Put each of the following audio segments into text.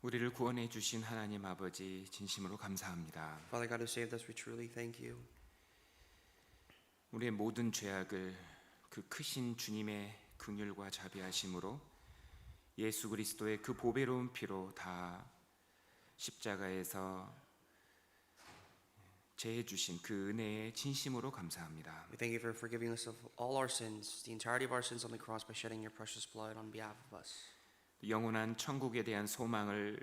우리를 구원해 주신 하나님 아버지 진심으로 감사합니다. Father God who saved us, we truly thank you. 우리의 모든 죄악을 그 크신 주님의 긍휼과 자비하심으로 예수 그리스도의 그 보배로운 피로 다 십자가에서 제해 주신 그 은혜에 진심으로 감사합니다. We thank you for forgiving us of all our sins, the entirety of our sins on the cross by shedding your precious blood on behalf of us. 영원한 천국에 대한 소망을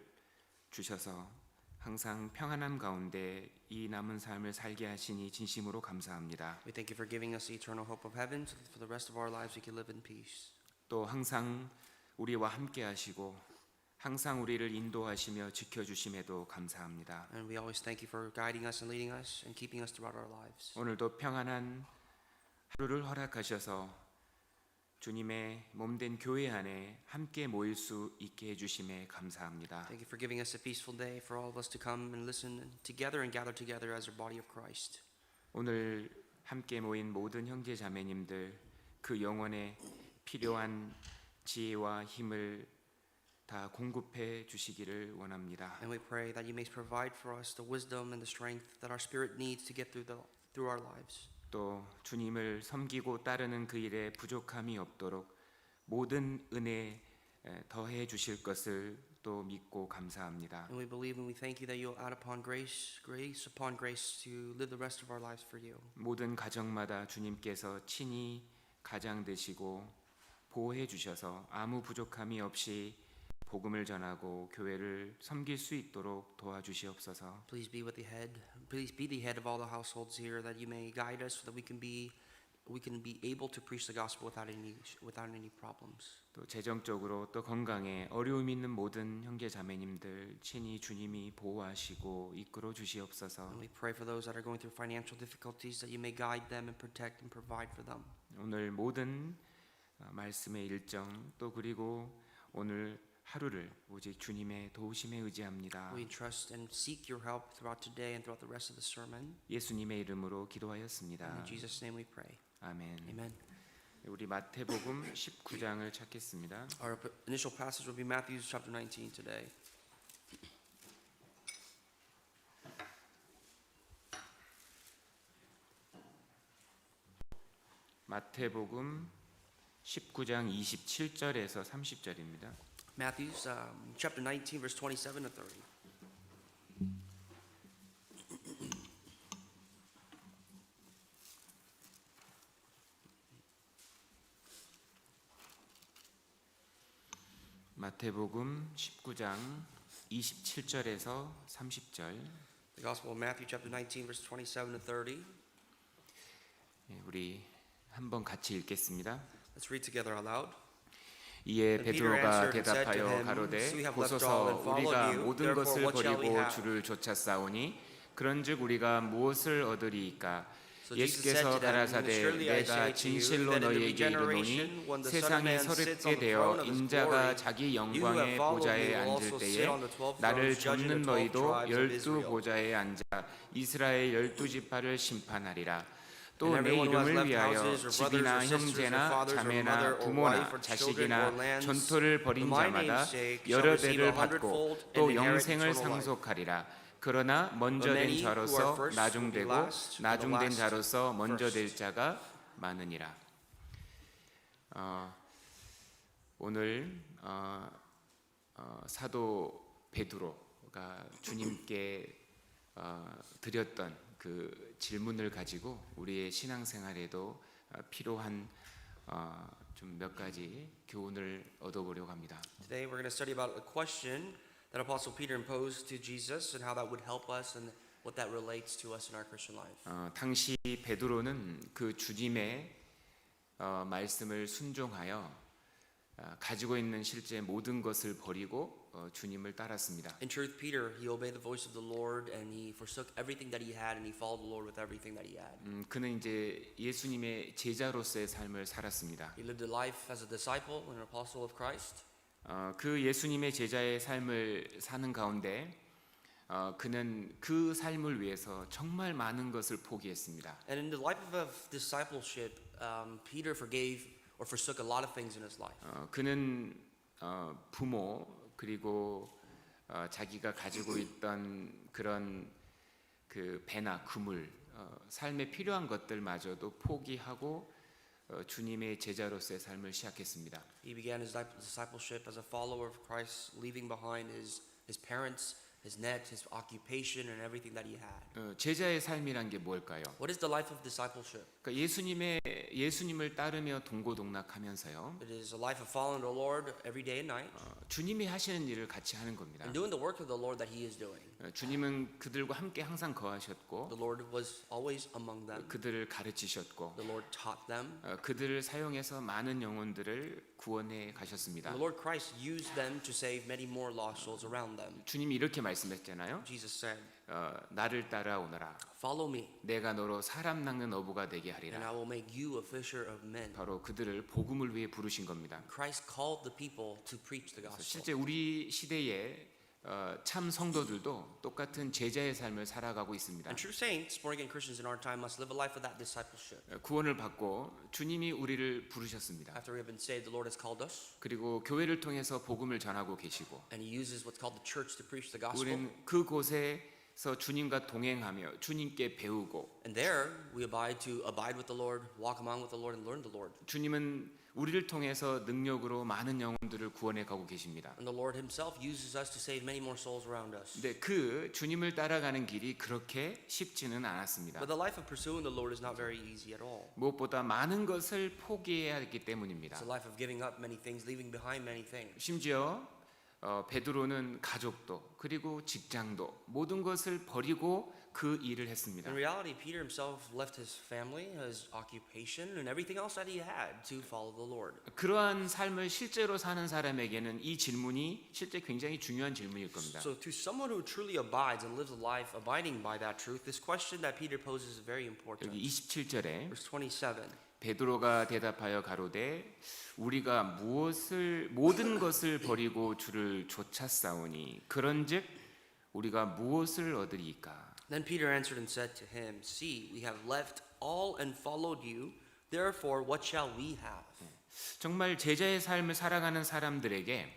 주셔서 항상 평안함 가운데 이 남은 삶을 살게 하시니 진심으로 감사합니다. We thank you for giving us the eternal hope of heaven so that for the rest of our lives we can live in peace. 또 항상 우리와 함께 하시고 항상 우리를 인도하시며 지켜주심에도 감사합니다. And we always thank you for guiding us and leading us and keeping us throughout our lives. 오늘도 평안한 하루를 허락하셔서 주님의 몸된 교회 안에 함께 모일 수 있게 해주심에 감사합니다. Thank you for giving us a peaceful day for all of us to come and listen together and gather together as a body of Christ. 오늘 함께 모인 모든 형제 자매님들 그 영혼에 필요한 지혜와 힘을 다 공급해 주시기를 원합니다. And we pray that you may provide for us the wisdom and the strength that our spirit needs to get through our lives. 또 주님을 섬기고 따르는 그 일에 부족함이 없도록 모든 은혜 더해 주실 것을 또 믿고 감사합니다. And we believe and we thank you that you'll add upon grace upon grace to live the rest of our lives for you. 모든 가정마다 주님께서 친히 가장 되시고 보호해 주셔서 아무 부족함이 없이 복음을 전하고 교회를 섬길 수 있도록 도와주시옵소서. Please be the head of all the households here, that you may guide us so that we can be able to preach the gospel without any problems. 또 재정적으로 또 건강에 어려움 있는 모든 형제 자매님들 친히 주님이 보호하시고 이끌어 주시옵소서. And we pray for those that are going through financial difficulties, that you may guide them and protect and provide for them. 오늘 모든 말씀의 일정 또 그리고 오늘 하루를 오직 주님의 도우심에 의지합니다. We entrust and seek your help throughout today and throughout the rest of the sermon. 예수님의 이름으로 기도하였습니다. In Jesus' name we pray. 아멘. Amen. 우리 마태복음 19장을 찾겠습니다. Our initial passage will be Matthew chapter 19 today. 마태복음 19장 27절에서 30절입니다. Matthew chapter 19 verse 27 to 30. 마태복음 19장 27절에서 30절. The Gospel of Matthew chapter 19 verse 27 to 30. 우리 한번 같이 읽겠습니다. Let's read together out loud. 이에 And Peter 베드로가 answered and said to 대답하여 him, 가로되 "So we have left 보소서 all and followed 우리가 you. 모든 Therefore 것을 what shall we 버리고 have?" 주를 쫓았사오니 그런즉 우리가 무엇을 얻으리이까? So Jesus said 예수께서 to them, 가라사대 "Surely I 내가 say to you 진실로 that in the 너희에게 regeneration, 이르노니 when the Son of 세상에 Man sits 서럽게 on the 되어 throne of his 인자가 glory, 자기 you who 영광의 have followed 보좌에 me will 앉을 also sit 때에 on the 12 나를 thrones, judging 쫓는 the 12 너희도 tribes of 열두 Israel. 보좌에 앉아 이스라엘 12지파를 심판하리라. 또 And 내 everyone who has 이름을 left 위하여 houses or brothers or 집이나 sisters or 형제나 fathers or 자매나 mother or 부모나 wife or children 자식이나 or lands 전토를 for 벌인 my 자마다 name's sake shall 여러 receive 대를 a 받고 hundredfold 또 and inherit 영생을 eternal life. 상속하리라. 그러나 먼저 But 된 many who are 자로서 first will be 나중되고 last, and the 나중된 last 자로서 먼저 될 first. 자가 많으니라. 오늘 사도 베드로가 주님께 드렸던 그 질문을 가지고 우리의 신앙생활에도 필요한 좀 몇 가지 교훈을 얻어보려고 합니다. Today we're going to study about a question that Apostle Peter imposed to Jesus and how that would help us and what that relates to us in our Christian life. 당시 베드로는 그 주님의 말씀을 순종하여 가지고 있는 실제 모든 것을 버리고 주님을 따랐습니다. In truth, Peter, he obeyed the voice of the Lord and he forsook everything that he had and he followed the Lord with everything that he had. 그는 이제 예수님의 제자로서의 삶을 살았습니다. He lived a life as a disciple and an apostle of Christ. 그 예수님의 제자의 삶을 사는 가운데 그는 그 삶을 위해서 정말 많은 것을 포기했습니다. And in the life of discipleship, Peter forgave or forsook a lot of things in his life. 그는 부모 그리고 자기가 가지고 있던 그런 그 배나 그물, 삶에 필요한 것들마저도 포기하고 주님의 제자로서의 삶을 시작했습니다. He began his discipleship as a follower of Christ, leaving behind his parents, his net, his occupation, and everything that he had. 제자의 삶이란 게 뭘까요? What is the life of discipleship? 그러니까 예수님을 따르며 동고동락하면서요. It is a life of following the Lord every day and night, 주님이 하시는 일을 같이 하는 겁니다. and doing the work of the Lord that he is doing. 주님은 그들과 함께 항상 거하셨고 The Lord was always among them. 그들을 가르치셨고 The Lord taught them. 그들을 사용해서 많은 영혼들을 구원해 가셨습니다. The Lord Christ used them to save many more lost souls around them. 주님이 이렇게 말씀했잖아요. Jesus said, 나를 따라오너라. "Follow me, 내가 너로 사람 낚는 어부가 되게 and I 하리라. will make you a fisher of men." 바로 그들을 복음을 위해 부르신 겁니다. Christ called the people to preach the gospel. 실제 우리 시대에 참 성도들도 똑같은 제자의 삶을 살아가고 있습니다. And true saints, born again Christians in our time, must live a life of that discipleship. 구원을 받고 주님이 우리를 부르셨습니다. After we have been saved, the Lord has called us, 그리고 교회를 통해서 복음을 전하고 계시고 and He uses what's called the church to preach the gospel. 우리는 그곳에서 주님과 동행하며 주님께 배우고 And there we abide with the Lord, walk among with the Lord, and learn the Lord. 주님은 우리를 통해서 능력으로 많은 영혼들을 구원해 가고 계십니다. And the Lord Himself uses us to save many more souls around us. 근데 그 주님을 따라가는 길이 그렇게 쉽지는 않았습니다. But the life of pursuing the Lord is not very easy at all. 무엇보다 많은 것을 포기해야 했기 때문입니다. It's a life of giving up many things, leaving behind many things. 심지어 베드로는 가족도 그리고 직장도 모든 것을 버리고 그 일을 했습니다. In reality, Peter himself left his family, his occupation, and everything else that he had to follow the Lord. 그러한 삶을 실제로 사는 사람에게는 이 질문이 실제 굉장히 중요한 질문일 겁니다. So to someone who truly abides and lives a life abiding by that truth, this question that Peter poses is very important. 여기 27절에 Verse 27. 베드로가 대답하여 가로되 우리가 모든 것을 버리고 주를 좇았사오니 그런즉 우리가 무엇을 얻으리이까? Then Peter answered and said to him, "See, we have left all and followed you. Therefore, what shall we have?" 정말 제자의 삶을 살아가는 사람들에게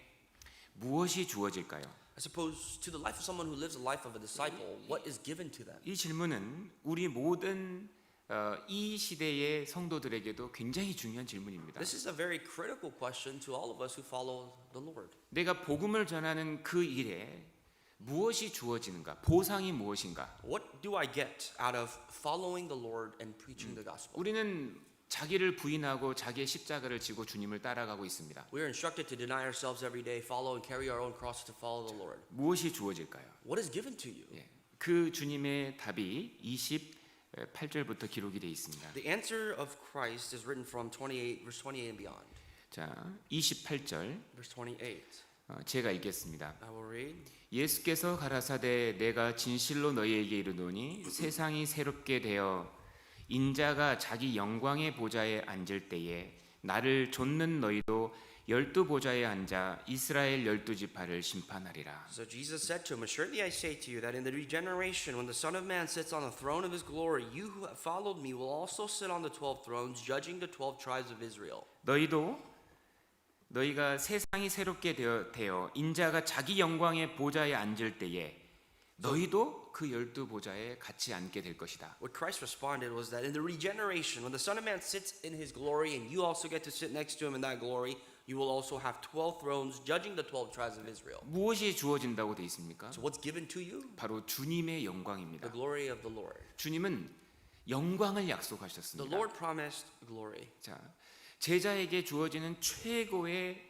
무엇이 주어질까요? I suppose to the life of someone who lives a life of a disciple, what is given to them? 이 질문은 우리 모든 이 시대의 성도들에게도 굉장히 중요한 질문입니다. This is a very critical question to all of us who follow the Lord. 내가 복음을 전하는 그 일에 무엇이 주어지는가? 보상이 무엇인가? What do I get out of following the Lord and preaching the gospel? 우리는 자기를 부인하고 자기의 십자가를 지고 주님을 따라가고 있습니다. We are instructed to deny ourselves every day, follow and carry our own cross to follow the Lord. 무엇이 주어질까요? What is given to you? 그 주님의 답이 28절부터 기록이 되어 있습니다. The answer of Christ is written from 28, verse 28 and beyond. 자, 28절 Verse 28. 제가 읽겠습니다. I will read. 예수께서 가라사대 내가 진실로 너희에게 이르노니 세상이 새롭게 되어 인자가 자기 영광의 보좌에 앉을 때에 나를 좇는 너희도 12보좌에 앉아 이스라엘 12지파를 심판하리라. So Jesus said to him, "Assuredly I say to you that in the regeneration, when the Son of Man sits on the throne of his glory, you who have followed me will also sit on the 12 thrones, judging the 12 tribes of Israel." 너희가 세상이 새롭게 되어 인자가 자기 영광의 보좌에 앉을 때에 너희도 그 12보좌에 같이 앉게 될 것이다. What Christ responded was that in the regeneration, when the Son of Man sits in his glory and you also get to sit next to him in that glory, you will also have 12 thrones judging the 12 tribes of Israel. 무엇이 주어진다고 되어 있습니까? So what's given to you? 바로 주님의 영광입니다. The glory of the Lord. 주님은 영광을 The 약속하셨습니다. Lord promised glory. 자, 제자에게 주어지는 최고의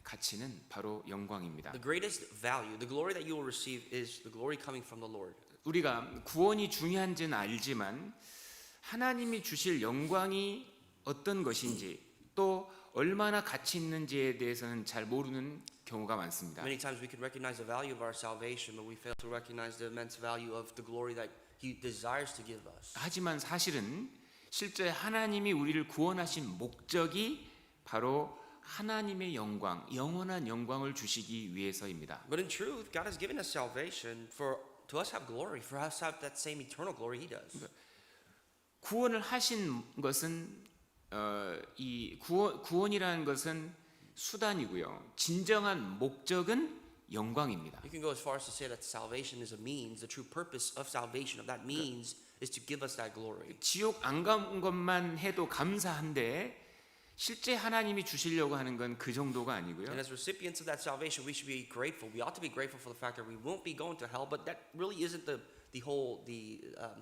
가치는 바로 영광입니다. The greatest value, the glory that you will receive is the glory coming from the Lord. 우리가 구원이 중요한지는 알지만 하나님이 주실 영광이 어떤 것인지 또 얼마나 가치 있는지에 대해서는 잘 모르는 경우가 많습니다. Many times we can recognize the value of our salvation, but we fail to recognize the immense value of the glory that He desires to give us. 하지만 사실은 실제 하나님이 우리를 구원하신 목적이 바로 하나님의 영광, 영원한 영광을 주시기 위해서입니다. But in truth, God has given us salvation to us have glory, for us to have that same eternal glory He does. 구원을 하신 것은 이 구원이라는 것은 수단이고요. 진정한 목적은 영광입니다. You can go as far as to say that salvation is a means. The true purpose of salvation, of that means, is to give us that glory. 지옥 안 간 것만 해도 감사한데 실제 하나님이 주시려고 하는 건 그 정도가 아니고요. And as recipients of that salvation, we should be grateful. We ought to be grateful for the fact that we won't be going to hell, but that really isn't the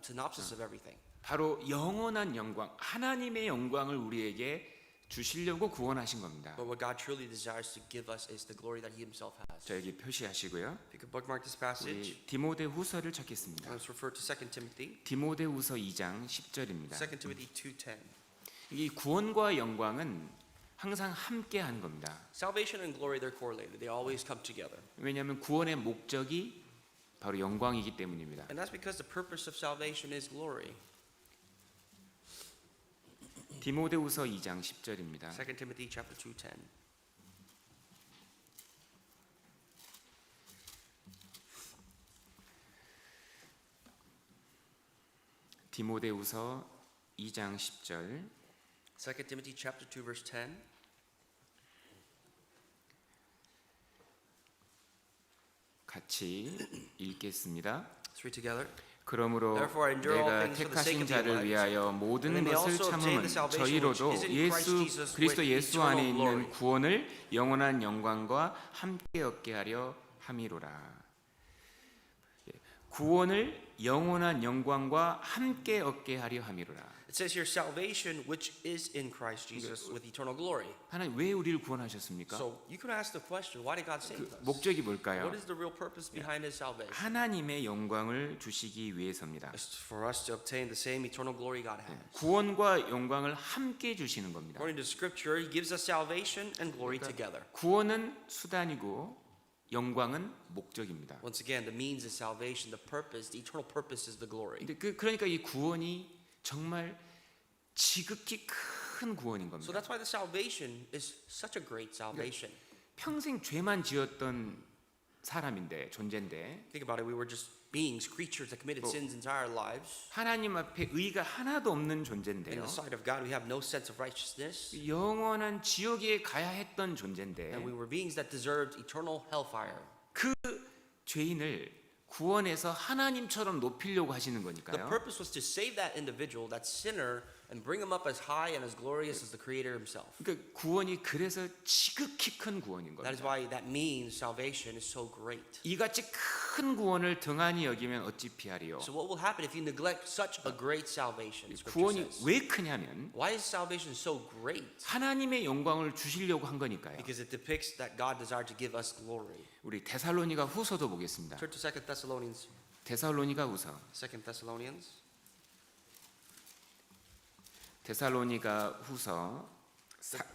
synopsis of everything. 바로 영원한 영광, 하나님의 영광을 우리에게 주시려고 구원하신 겁니다. But what God truly desires to give us is the glory that He Himself has. 자, 여기 표시하시고요. If you could bookmark this passage, 우리 디모데후서를 찾겠습니다. let's refer to 2 Timothy. 디모데후서 2장 10절입니다. 2 Timothy 2:10. 이 구원과 영광은 항상 함께 하는 겁니다. Salvation and glory, they're correlated. They always come together. 왜냐하면 구원의 목적이 바로 영광이기 때문입니다. And that's because the purpose of salvation is glory. 디모데후서 2장 10절입니다. 2 Timothy chapter 2:10. 디모데후서 2장 10절 2 Timothy chapter 2 verse 10. 같이 읽겠습니다. Let's read together. 그러므로 Therefore, endure all 내가 things for the sake 택하신 of your 자를 lives, 위하여 and 모든 they may 것을 also obtain 참음은 the salvation 저희로도 which is in Christ Jesus 그리스도 with 예수 안에 eternal glory. 있는 구원을 영원한 영광과 함께 얻게 하려 함이로라. 구원을 영원한 영광과 함께 얻게 하려 함이로라. It says here salvation which is in Christ Jesus with eternal glory. 하나님 왜 우리를 구원하셨습니까? So you could ask the question, why did God save 그 us? 목적이 뭘까요? What is the real purpose behind His salvation? 하나님의 영광을 주시기 위해서입니다. It's for us to obtain the same eternal glory God has. 구원과 영광을 함께 주시는 겁니다. According to Scripture, He gives us salvation and glory together. 구원은 수단이고 영광은 목적입니다. Once again, the means is salvation. The purpose, the eternal purpose is the glory. 근데 그러니까 이 구원이 정말 지극히 큰 구원인 So 겁니다. that's why the salvation is such a great salvation. 평생 죄만 지었던 사람인데 존재인데 Think about it. We were just beings, creatures that committed sins entire lives. 하나님 앞에 의가 하나도 없는 In 존재인데요. the sight of God, we have no sense of righteousness. 영원한 지옥에 가야 했던 And 존재인데 we were beings that deserved eternal hellfire. 그 죄인을 구원해서 하나님처럼 높이려고 하시는 The 거니까요. purpose was to save that individual, that sinner, and bring him up as high and as glorious as the Creator Himself. 그러니까 구원이 그래서 지극히 큰 구원인 That is 겁니다. why that means salvation is so great. 이같이 큰 구원을 등한히 여기면 어찌 피하리요? So what will happen if you neglect such a great salvation? Scripture 구원이 says. 왜 크냐면 Why is salvation so great? 하나님의 영광을 주시려고 한 거니까요. Because it depicts that God desired to give us glory. 우리 데살로니가 후서도 보겠습니다. Turn to 2 Thessalonians. 데살로니가 후서 2 Thessalonians. 데살로니가 후서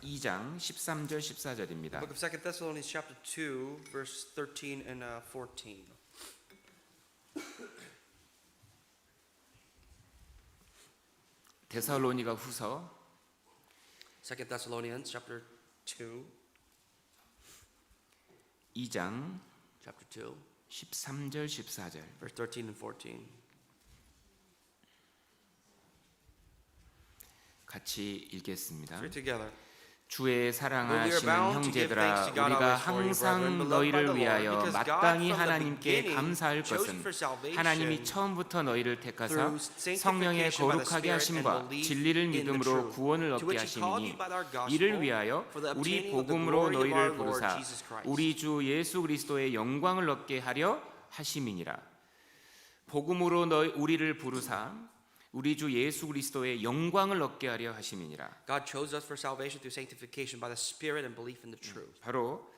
2장 13절 14절입니다. Book of 2 Thessalonians chapter 2 verse 13 and 14. 데살로니가 후서 2 Thessalonians chapter 2 2장 chapter 2 13절 14절 verse 13 and 14. 같이 읽겠습니다. Read together. 주의 But we are 사랑하시는 bound to give thanks 형제들아 to God 우리가 always for you, 항상 brethren, beloved by the 너희를 Lord, 위하여 because God 마땅히 from the 하나님께 beginning 감사할 chose 것은 for salvation 하나님이 처음부터 너희를 택하사 through sanctification 성령의 by the 거룩하게 Spirit 하심과 and belief 진리를 in the 믿음으로 truth, 구원을 to 얻게 which He called you 하시니 by our gospel 이를 위하여 for the 우리 obtaining of the 복음으로 glory of our 너희를 Lord 부르사 Jesus Christ. 우리 주 예수 그리스도의 영광을 얻게 하려 하심이니라. 복음으로 우리를 부르사 우리 주 예수 그리스도의 영광을 얻게 하려 하심이니라. God chose us for salvation through sanctification by the Spirit and belief in the truth. 바로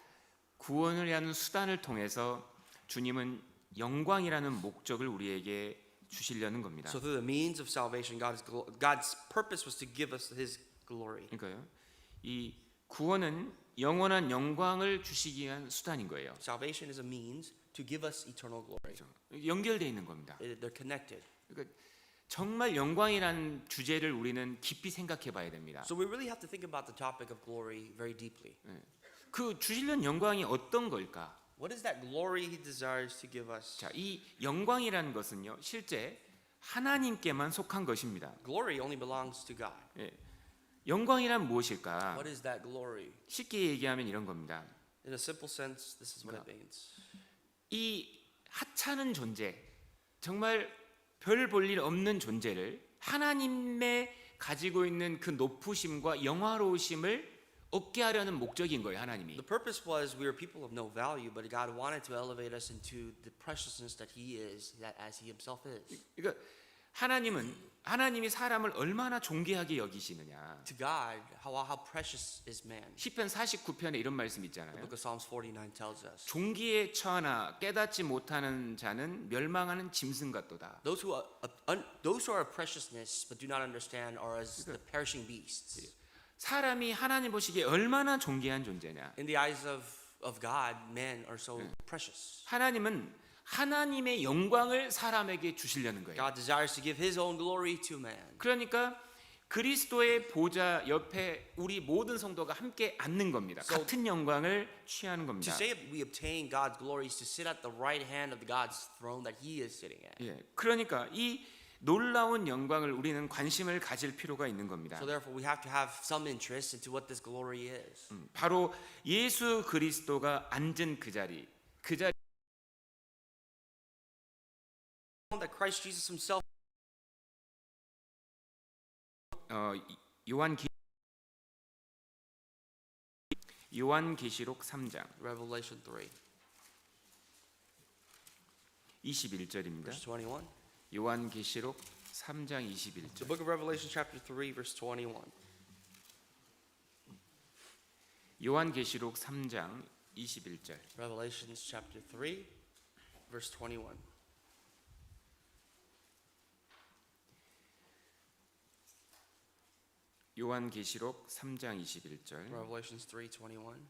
구원을 위한 수단을 통해서 주님은 영광이라는 목적을 우리에게 주시려는 겁니다. So through the means of salvation, God's purpose was to give us His glory. 그러니까요. 이 구원은 영원한 영광을 주시기 위한 수단인 거예요. Salvation is a means to give us eternal glory. 연결되어 있는 겁니다. They're connected. 그러니까 정말 영광이라는 주제를 우리는 깊이 생각해 봐야 됩니다. So we really have to think about the topic of glory very deeply. 그 주시려는 영광이 어떤 걸까? What is that glory He desires to give us? 자, 이 영광이라는 것은요, 실제 하나님께만 속한 것입니다. Glory only belongs to God. 예. 영광이란 무엇일까? What is that glory? 쉽게 얘기하면 이런 겁니다. In a simple sense, this is what it means. 이 하찮은 존재, 정말 별 볼 일 없는 존재를 하나님의 가지고 있는 그 높으심과 영화로우심을 얻게 하려는 목적인 거예요, 하나님이. The purpose was we were people of no value, but God wanted to elevate us into the preciousness that He is, that as He Himself is. 그러니까 하나님이 사람을 얼마나 존귀하게 여기시느냐. To God, how precious is man. 시편 49편에 이런 말씀 The 있잖아요. book of Psalms 49 tells us. 종기에 처하나 깨닫지 못하는 자는 멸망하는 짐승 같도다. Those who are of preciousness but do not understand are as the perishing beasts. 사람이 하나님 보시기에 얼마나 존귀한 존재냐. In the eyes of God, men are so precious. 하나님은 하나님의 영광을 사람에게 주시려는 거예요. God desires to give His own glory to man. 그러니까 그리스도의 보좌 옆에 우리 모든 성도가 함께 앉는 겁니다. 같은 영광을 취하는 To 겁니다. say we obtain God's glory is to sit at the right hand of God's throne that He is sitting at. 예, 그러니까 이 놀라운 영광을 우리는 관심을 가질 필요가 있는 겁니다. So therefore, we have to have some interest into what this glory is. 바로 예수 그리스도가 앉은 그 자리 That Christ Jesus Himself. 요한계시록 3장 Revelation 3, 21절입니다. verse 21. 요한계시록 3장 The 21절. book of Revelation, chapter 3, verse 21. 요한계시록 3장 21절. Revelations, chapter 3, verse 21. 요한계시록 3장 21절. Revelations 3, 21.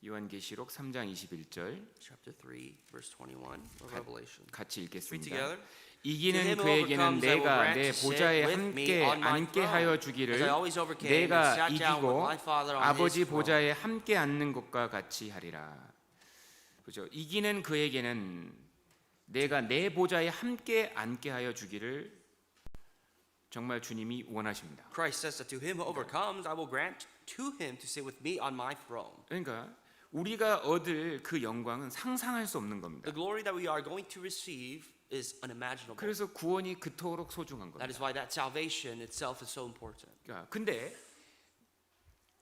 요한계시록 3장 21절 Chapter 3, verse 21 of Revelation. 같이 Read 읽겠습니다. together. 이기는 그에게는 내가 내 보좌에 함께 앉게 하여 주기를 내가 이기고 아버지 보좌에 함께 앉는 것과 같이 하리라. 그죠? 이기는 그에게는 내가 내 보좌에 함께 앉게 하여 주기를 정말 주님이 원하십니다. Christ says that to him who overcomes, I will grant to him to sit with me on my throne. 그러니까 우리가 얻을 그 영광은 상상할 수 없는 겁니다. The glory that we are going to receive is unimaginable. 그래서 구원이 그토록 소중한 That 겁니다. is why that salvation itself is so important. 근데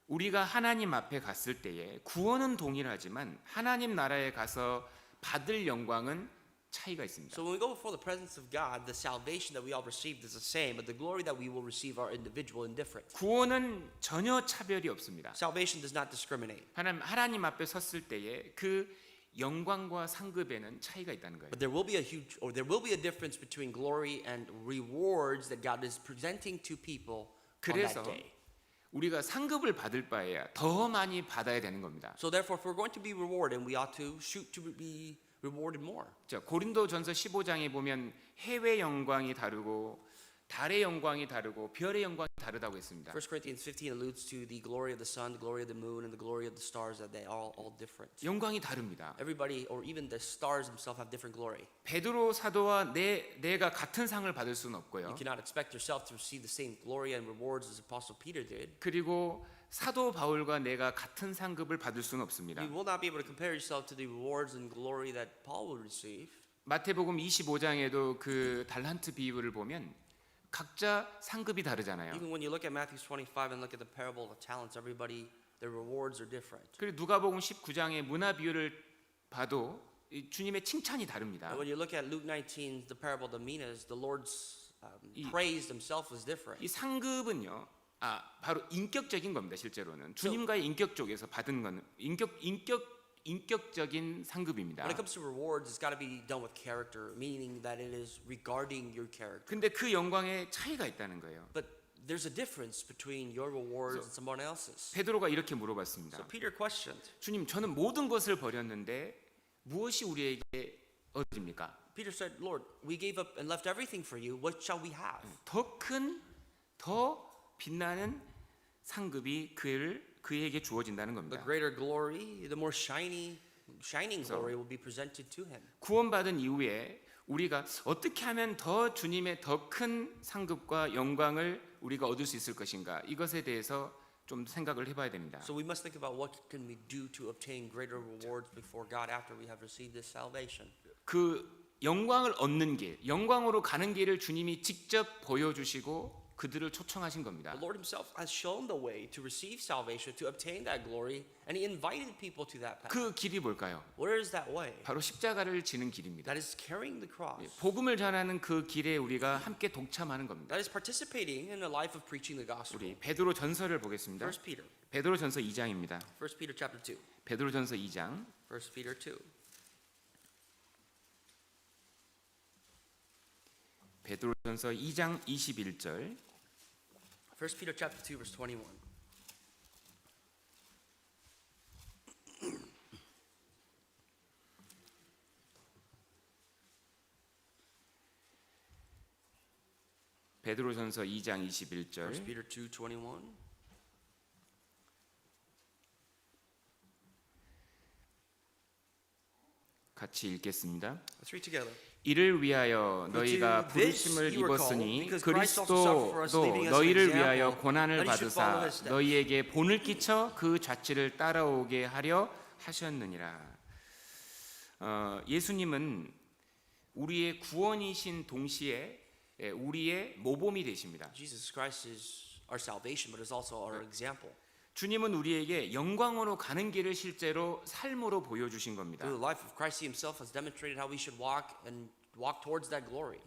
우리가 하나님 앞에 갔을 때에 구원은 동일하지만 하나님 나라에 가서 받을 영광은 차이가 있습니다. So when we go before the presence of God, the salvation that we all received is the same, but the glory that we will receive are individual and different. 구원은 전혀 차별이 없습니다. Salvation does not discriminate. 하나님 앞에 섰을 때에 그 영광과 상급에는 차이가 있다는 거예요. But there will be a difference between glory and rewards that God is presenting to people on that 그래서 day. 우리가 상급을 받을 바에야 더 많이 받아야 되는 겁니다. So therefore, if we're going to be rewarded, we ought to shoot to be rewarded more. 자, 고린도전서 15장에 보면 해외 영광이 다르고 달의 영광이 다르고 별의 영광이 다르다고 했습니다. 1 Corinthians 15 alludes to the glory of the sun, the glory of the moon, and the glory of the stars, that they are all different. 영광이 다릅니다. Everybody, or even the stars themselves, have different glory. 베드로 사도와 내가 같은 상을 받을 수는 없고요. You cannot expect yourself to receive the same glory and rewards as Apostle Peter did. 그리고 사도 바울과 내가 같은 상급을 받을 수는 없습니다. You will not be able to compare yourself to the rewards and glory that Paul will receive. 마태복음 25장에도 그 달란트 비유를 보면 각자 상급이 다르잖아요. Even when you look at Matthew 25 and look at the parable of the talents, everybody, their rewards are different. 그리고 누가복음 19장의 문화 비유를 봐도 이 주님의 칭찬이 다릅니다. And when you look at Luke 19, the parable of the minas, the Lord's praise himself was different. 이 상급은요, 바로 인격적인 겁니다. 실제로는 주님과의 인격 쪽에서 받은 건 인격적인 상급입니다. When it comes to rewards, it's got to be done with character, meaning that it is regarding your character. 근데 그 영광에 차이가 있다는 거예요. But there's a difference between your rewards and someone else's. 베드로가 이렇게 물어봤습니다. So Peter questioned. 주님, 저는 모든 것을 버렸는데 무엇이 우리에게 얻습니까? Peter said, Lord, we gave up and left everything for you. What shall we have? 더 큰, 더 빛나는 상급이 그에게 주어진다는 The 겁니다. greater glory, the more shining glory will be presented to him. 구원받은 이후에 우리가 어떻게 하면 더 주님의 더 큰 상급과 영광을 우리가 얻을 수 있을 것인가? 이것에 대해서 좀 생각을 해봐야 됩니다. So we must think about what can we do to obtain greater rewards before God after we have received this salvation. 그 영광을 얻는 길, 영광으로 가는 길을 주님이 직접 보여주시고 그들을 초청하신 겁니다. The Lord himself has shown the way to receive salvation, to obtain that glory, and he invited people to that path. 그 길이 뭘까요? Where is that way? 바로 십자가를 지는 길입니다. That is carrying the cross. 복음을 전하는 그 길에 우리가 함께 동참하는 겁니다. That is participating in the life of preaching the gospel. 우리 베드로 전서를 보겠습니다. 1 Peter. 베드로 전서 2장입니다. 1 Peter chapter 2. 베드로 전서 2장 1 Peter 2. 베드로 전서 2장 21절 1 Peter chapter 2 verse 21. 베드로 전서 2장 1 21절 Peter 2:21. 같이 읽겠습니다. Let's read together. 이를 위하여 너희가 To this 부르심을 you were called, 입었으니 because Christ also suffered for us, leaving us an 너희를 example 위하여 고난을 that you should follow 받으사 his steps. 너희에게 본을 끼쳐 그 자취를 따라오게 하려 하셨느니라. 예수님은 우리의 구원이신 동시에 우리의 모범이 되십니다. Jesus Christ is our salvation, but is also our example. 주님은 우리에게 영광으로 가는 길을 실제로 삶으로 보여주신 겁니다. Through the life of Christ, He Himself has demonstrated how we should walk towards that glory.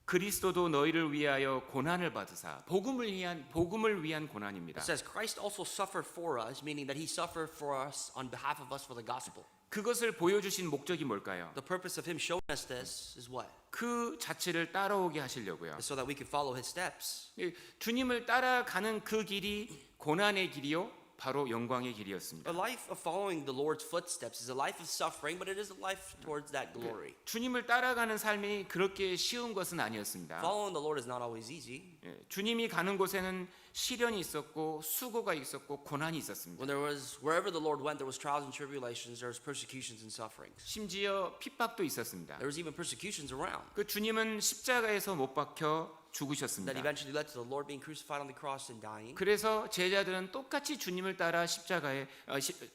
그리스도도 너희를 위하여 고난을 받으사 복음을 위한 고난입니다. It says Christ also suffered for us, meaning that He suffered for us on behalf of us for the gospel. 그것을 보여주신 목적이 뭘까요? The purpose of Him showing us this is what? 그 자취를 따라오게 하시려고요. Is so that we can follow His steps. 주님을 따라가는 그 길이 고난의 길이요, 바로 영광의 길이었습니다. A life of following the Lord's footsteps is a life of suffering, but it is a life towards that glory. 주님을 따라가는 삶이 그렇게 쉬운 것은 아니었습니다. Following the Lord is not always easy. 주님이 가는 곳에는 시련이 있었고 수고가 있었고 고난이 있었습니다. Wherever the Lord went, there was trials and tribulations, there was persecutions and sufferings. 심지어 핍박도 있었습니다. There was even persecutions around. 그 주님은 십자가에서 못 박혀 That 죽으셨습니다. eventually led to the Lord being crucified on the cross and dying. 그래서 제자들은 똑같이 주님을 따라 십자가에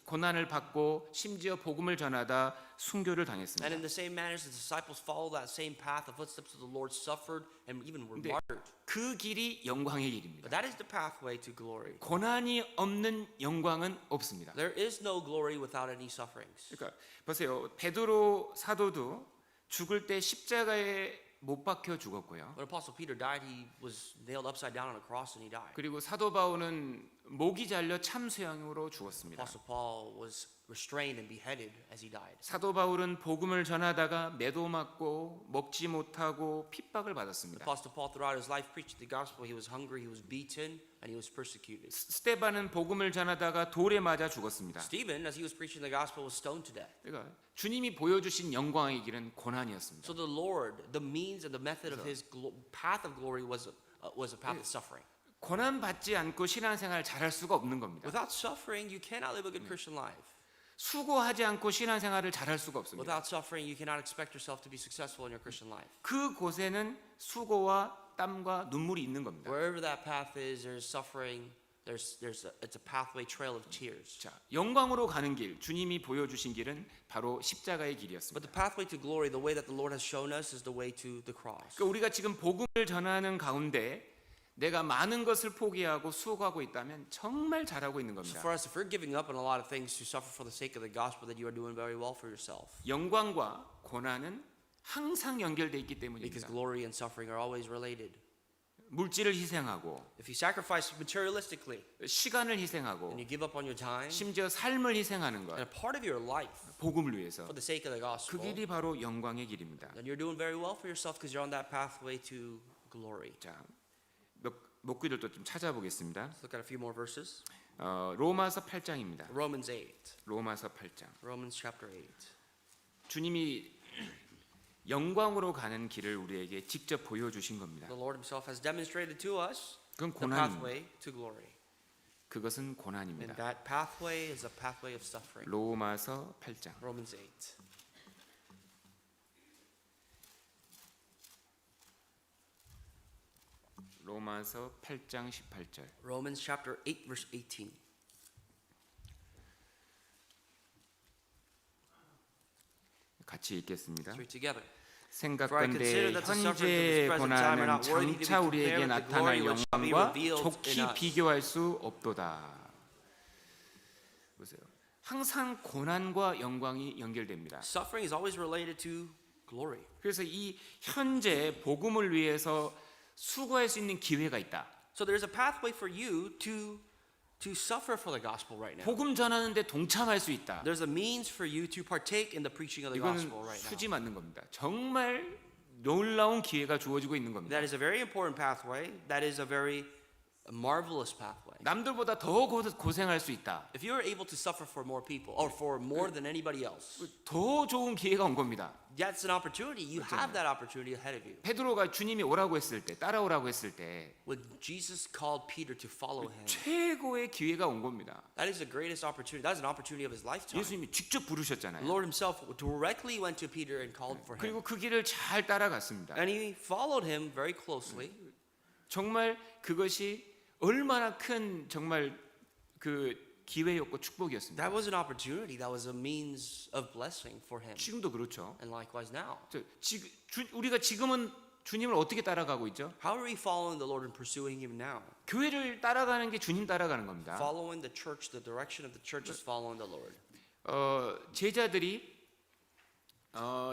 고난을 받고 심지어 복음을 전하다 순교를 And 당했습니다. in the same manner, the disciples followed that same path, the footsteps of the Lord suffered and even were martyred. 그 길이 영광의 길입니다. But that is the pathway to glory. 고난이 없는 영광은 없습니다. There is no glory without any sufferings. 그러니까 보세요. 베드로 사도도 죽을 때 십자가에 못 박혀 죽었고요. When Apostle Peter died, he was nailed upside down on a cross and he died. 그리고 사도 바울은 목이 잘려 참수형으로 죽었습니다. Apostle Paul was restrained and beheaded as he died. 사도 바울은 복음을 전하다가 매도 맞고 먹지 못하고 핍박을 받았습니다. Apostle Paul, throughout his life, preached the gospel. He was hungry, he was beaten, and he was persecuted. 스데반은 복음을 전하다가 돌에 맞아 죽었습니다. Stephen, as he was preaching the gospel, was stoned to death. 그러니까 주님이 보여주신 영광의 길은 고난이었습니다. So the Lord, the means and the method of his path of glory was a path of suffering. 고난 받지 않고 신앙생활 잘할 수가 없는 겁니다. Without suffering, you cannot live a good Christian life. 수고하지 않고 신앙생활을 잘할 수가 없습니다. Without suffering, you cannot expect yourself to be successful in your Christian life. 그 곳에는 수고와 땀과 눈물이 있는 겁니다. Wherever that path is, there's suffering. It's a pathway trail of tears. 자, 영광으로 가는 길, 주님이 보여주신 길은 바로 십자가의 길이었습니다. But the pathway to glory, the way that the Lord has shown us, is the way to the cross. 그러니까 우리가 지금 복음을 전하는 가운데 내가 많은 것을 포기하고 수고하고 있다면 정말 잘하고 있는 So 겁니다. for us, if we're giving up on a lot of things to suffer for the sake of the gospel, then you are doing very well for yourself. 영광과 고난은 항상 연결돼 있기 Because 때문입니다. glory and suffering are always related. 물질을 희생하고 If you sacrifice materialistically 시간을 희생하고 and you give up on your time 심지어 삶을 희생하는 and 것, a part of your life 복음을 위해서 for the sake of the 그 gospel, 길이 바로 영광의 길입니다. then you're doing very well for yourself because you're on that pathway to glory. 자, 목기들도 좀 찾아보겠습니다. Let's look at a few more verses. 로마서 8장입니다. Romans 8. 로마서 8장. Romans chapter 8. 주님이 영광으로 가는 길을 우리에게 직접 보여주신 겁니다. The Lord himself has demonstrated to us 그건 the 고난입니다. pathway to glory. 그것은 And 고난입니다. that pathway is a pathway of suffering. 로마서 8장. Romans 8. 로마서 8장 18절. Romans chapter 8 verse 18. 같이 읽겠습니다. Let's read together. 생각건대 현재의 고난은 장차 우리에게 나타날 영광과 좋게 비교할 수 없도다. 보세요. 항상 고난과 영광이 연결됩니다. Suffering is always related to glory. 그래서 이 현재 복음을 위해서 수고할 수 있는 기회가 있다. So there's a pathway for you to suffer for the gospel right now. 복음 전하는데 동참할 수 있다. There's a means for you to partake in the preaching of the 이거는 gospel right now. 수지 맞는 겁니다. 정말 놀라운 기회가 주어지고 있는 겁니다. That is a very important pathway. That is a very marvelous pathway. 남들보다 더 고생할 수 있다. If you are able to suffer for more people or for more than anybody else, 더 좋은 기회가 온 겁니다. that's an opportunity. You have that opportunity ahead of you. 베드로가 주님이 오라고 했을 때, 따라오라고 했을 때 When Jesus called Peter to follow him, 최고의 기회가 온 겁니다. that is the greatest opportunity. That is an opportunity of his lifetime. 예수님이 직접 The 부르셨잖아요. Lord himself directly went to Peter and called for him. 그리고 그 길을 잘 따라갔습니다. And he followed him very closely. 정말 그것이 얼마나 큰 정말 그 기회였고 축복이었습니다. That was an opportunity. That was a means of blessing for him. 지금도 그렇죠. And likewise now. 우리가 지금은 주님을 어떻게 따라가고 있죠? How are we following the Lord and pursuing him now? 교회를 따라가는 게 주님 따라가는 겁니다. Following the church, the direction of the church is following the Lord.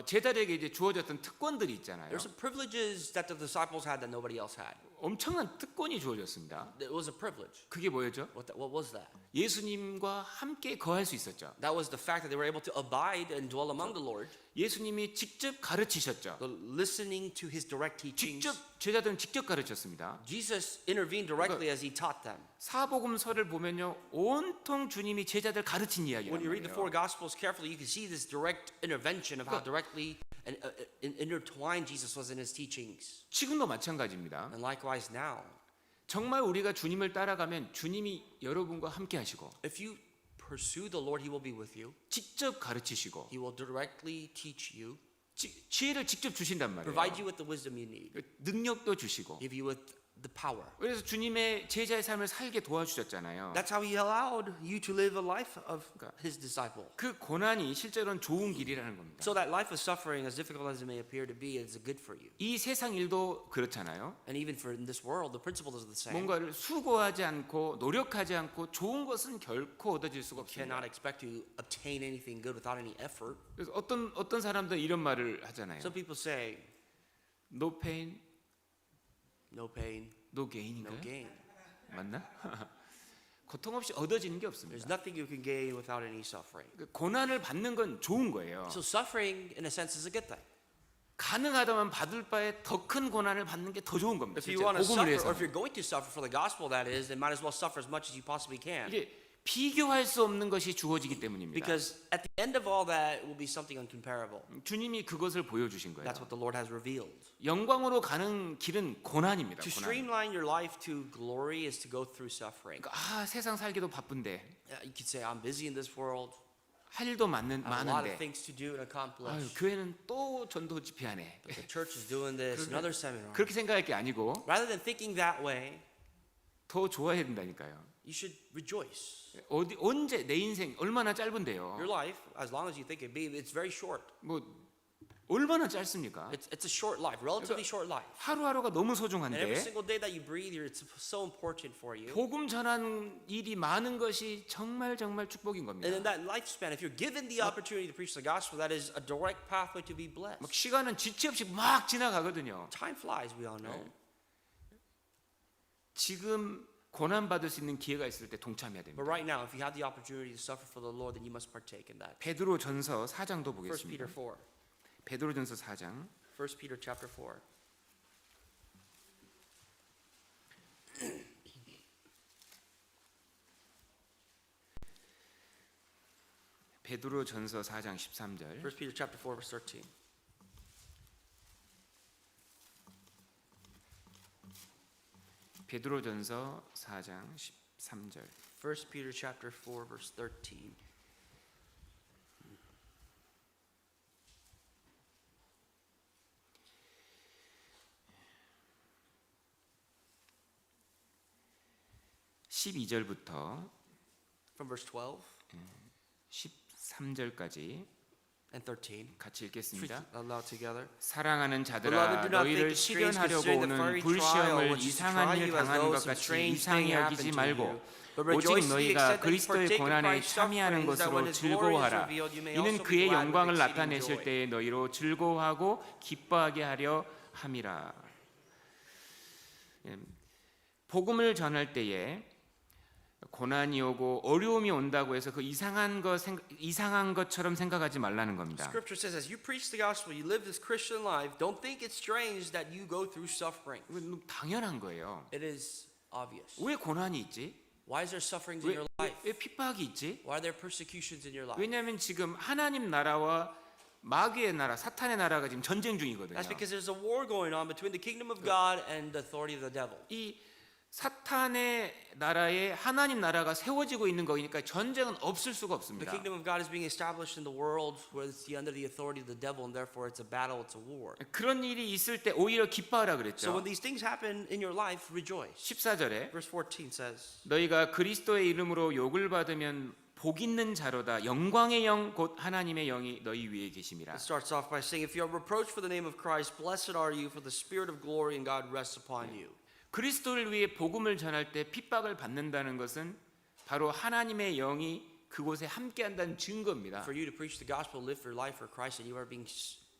제자들에게 이제 주어졌던 특권들이 있잖아요. There's some privileges that the disciples had that nobody else had. 엄청난 특권이 주어졌습니다. It was a privilege. 그게 뭐였죠? What was that? 예수님과 함께 거할 수 있었죠. That was the fact that they were able to abide and dwell among the Lord. 예수님이 직접 가르치셨죠. Listening to his direct teachings. 제자들은 직접 가르쳤습니다. Jesus intervened directly as he taught them. 사복음서를 보면요, 온통 주님이 제자들 가르친 이야기예요. When you read the four gospels carefully, you can see this direct intervention of how directly and intertwined Jesus was in his teachings. 지금도 마찬가지입니다. And likewise now. 정말 우리가 주님을 따라가면 주님이 여러분과 함께 하시고 If you pursue the Lord, he will be with you. 직접 가르치시고 He will directly teach you, 지혜를 직접 주신단 말이에요. provide you with the wisdom you need, 능력도 주시고. give you with the power. 그래서 주님의 제자의 삶을 살게 도와주셨잖아요. That's how he allowed you to live a life of his disciple. 그 고난이 실제로는 좋은 길이라는 겁니다. So that life of suffering, as difficult as it may appear to be, is good for you. 이 세상 일도 그렇잖아요. And even for in this world, the principles are the same. 뭔가를 수고하지 않고 노력하지 않고 좋은 것은 결코 얻어질 수가 Cannot 없습니다. expect to obtain anything good without any effort. 그래서 어떤 사람들 이런 말을 하잖아요. Some people say, No pain, no pain, no gain인가요? no gain. 맞나? 고통 없이 얻어지는 게 There's 없습니다. nothing you can gain without any suffering. 그 고난을 받는 건 좋은 거예요. So suffering, in a sense, is a good thing. 가능하다면 받을 바에 더 큰 고난을 받는 게 더 좋은 겁니다. If you 실제 want to 복음을 suffer, 위해서. or if you're going to suffer for the gospel, that is, then might as well suffer as much as you possibly can. 이게 비교할 수 없는 것이 주어지기 때문입니다. Because at the end of all that will be something uncomparable. 주님이 그것을 보여주신 거예요. That's what the Lord has revealed. 영광으로 가는 길은 고난입니다. To 고난. streamline your life to glory is to go through suffering. 그러니까 세상 살기도 바쁜데 You could say, I'm busy in this world. 할 일도 I have a lot of 많은데 things to do and accomplish. 교회는 또 전도 집회하네. But the church is doing this, another seminar. 그렇게 생각할 게 아니고 Rather than thinking that way, 더 좋아해야 된다니까요. you should rejoice. 언제 내 인생 얼마나 짧은데요. Your life, as long as you think it be, it's very short. 뭐 얼마나 짧습니까? It's a short life, relatively short life. 하루하루가 너무 And every 소중한데 single day that you breathe, it's so important for you. 복음 전하는 일이 많은 것이 정말 축복인 겁니다. And in that lifespan, if you're given the opportunity to preach the gospel, that is a direct pathway to be blessed. 막 시간은 지체 없이 막 지나가거든요. Time flies, we all know. 지금 고난 받을 수 있는 기회가 있을 때 동참해야 됩니다. But right now, if you have the opportunity to suffer for the Lord, then you must partake in that. 베드로전서 4장도 1 Peter 보겠습니다. 4. 베드로전서 4장 1 Peter chapter 4. 베드로전서 4장 13절 1 Peter chapter 4 verse 13. 베드로전서 4장 13절 1 Peter chapter 4 verse 13. 12절부터 from verse 12 13절까지 and 13. 같이 Read 읽겠습니다. aloud together. 사랑하는 Beloved, 자들아, do not think 너희를 it strange 시련하려고 concerning the 오는 fiery trial 불시험을 which is to 이상한 try 일 you as 당하는 though 것 some 같이 strange 이상히 thing 여기지 happened to 말고 you. But 오직 rejoice to the 너희가 extent that you 그리스도의 partake of 고난에 Christ's 참여하는 sufferings, that 것으로 when his glory is 즐거워하라. revealed, you may 이는 also be 그의 glad with 영광을 exceeding 나타내실 joy. 때에 너희로 즐거워하고 기뻐하게 하려 함이라. 복음을 전할 때에 고난이 오고 어려움이 온다고 해서 그 이상한 것처럼 생각하지 말라는 겁니다. Scripture says, as you preach the gospel, you live this Christian life, don't think it's strange that you go through suffering. 이건 당연한 거예요. It is obvious. 왜 고난이 있지? Why is there sufferings in your life? 왜 핍박이 있지? Why are there persecutions in your life? 왜냐하면 지금 하나님 나라와 마귀의 나라, 사탄의 나라가 지금 전쟁 중이거든요. That's because there's a war going on between the kingdom of God and the authority of the devil. 이 사탄의 나라에 하나님 나라가 세워지고 있는 거니까 전쟁은 없을 수가 The 없습니다. kingdom of God is being established in the world where it's under the authority of the devil, and therefore it's a battle, it's a war. 그런 일이 있을 때 오히려 기뻐하라 So 그랬죠. when these things happen in your life, rejoice. 14절에 Verse 14 says, 너희가 그리스도의 이름으로 욕을 받으면 복 있는 자로다. 영광의 영 곧 하나님의 영이 너희 위에 계심이라. it starts off by saying, if you are reproached for the name of Christ, blessed are you, for the spirit of glory and God rests upon you. 그리스도를 위해 복음을 전할 때 핍박을 받는다는 것은 바로 하나님의 영이 그곳에 함께한다는 증거입니다. For you to preach the gospel, live your life for Christ, and you are being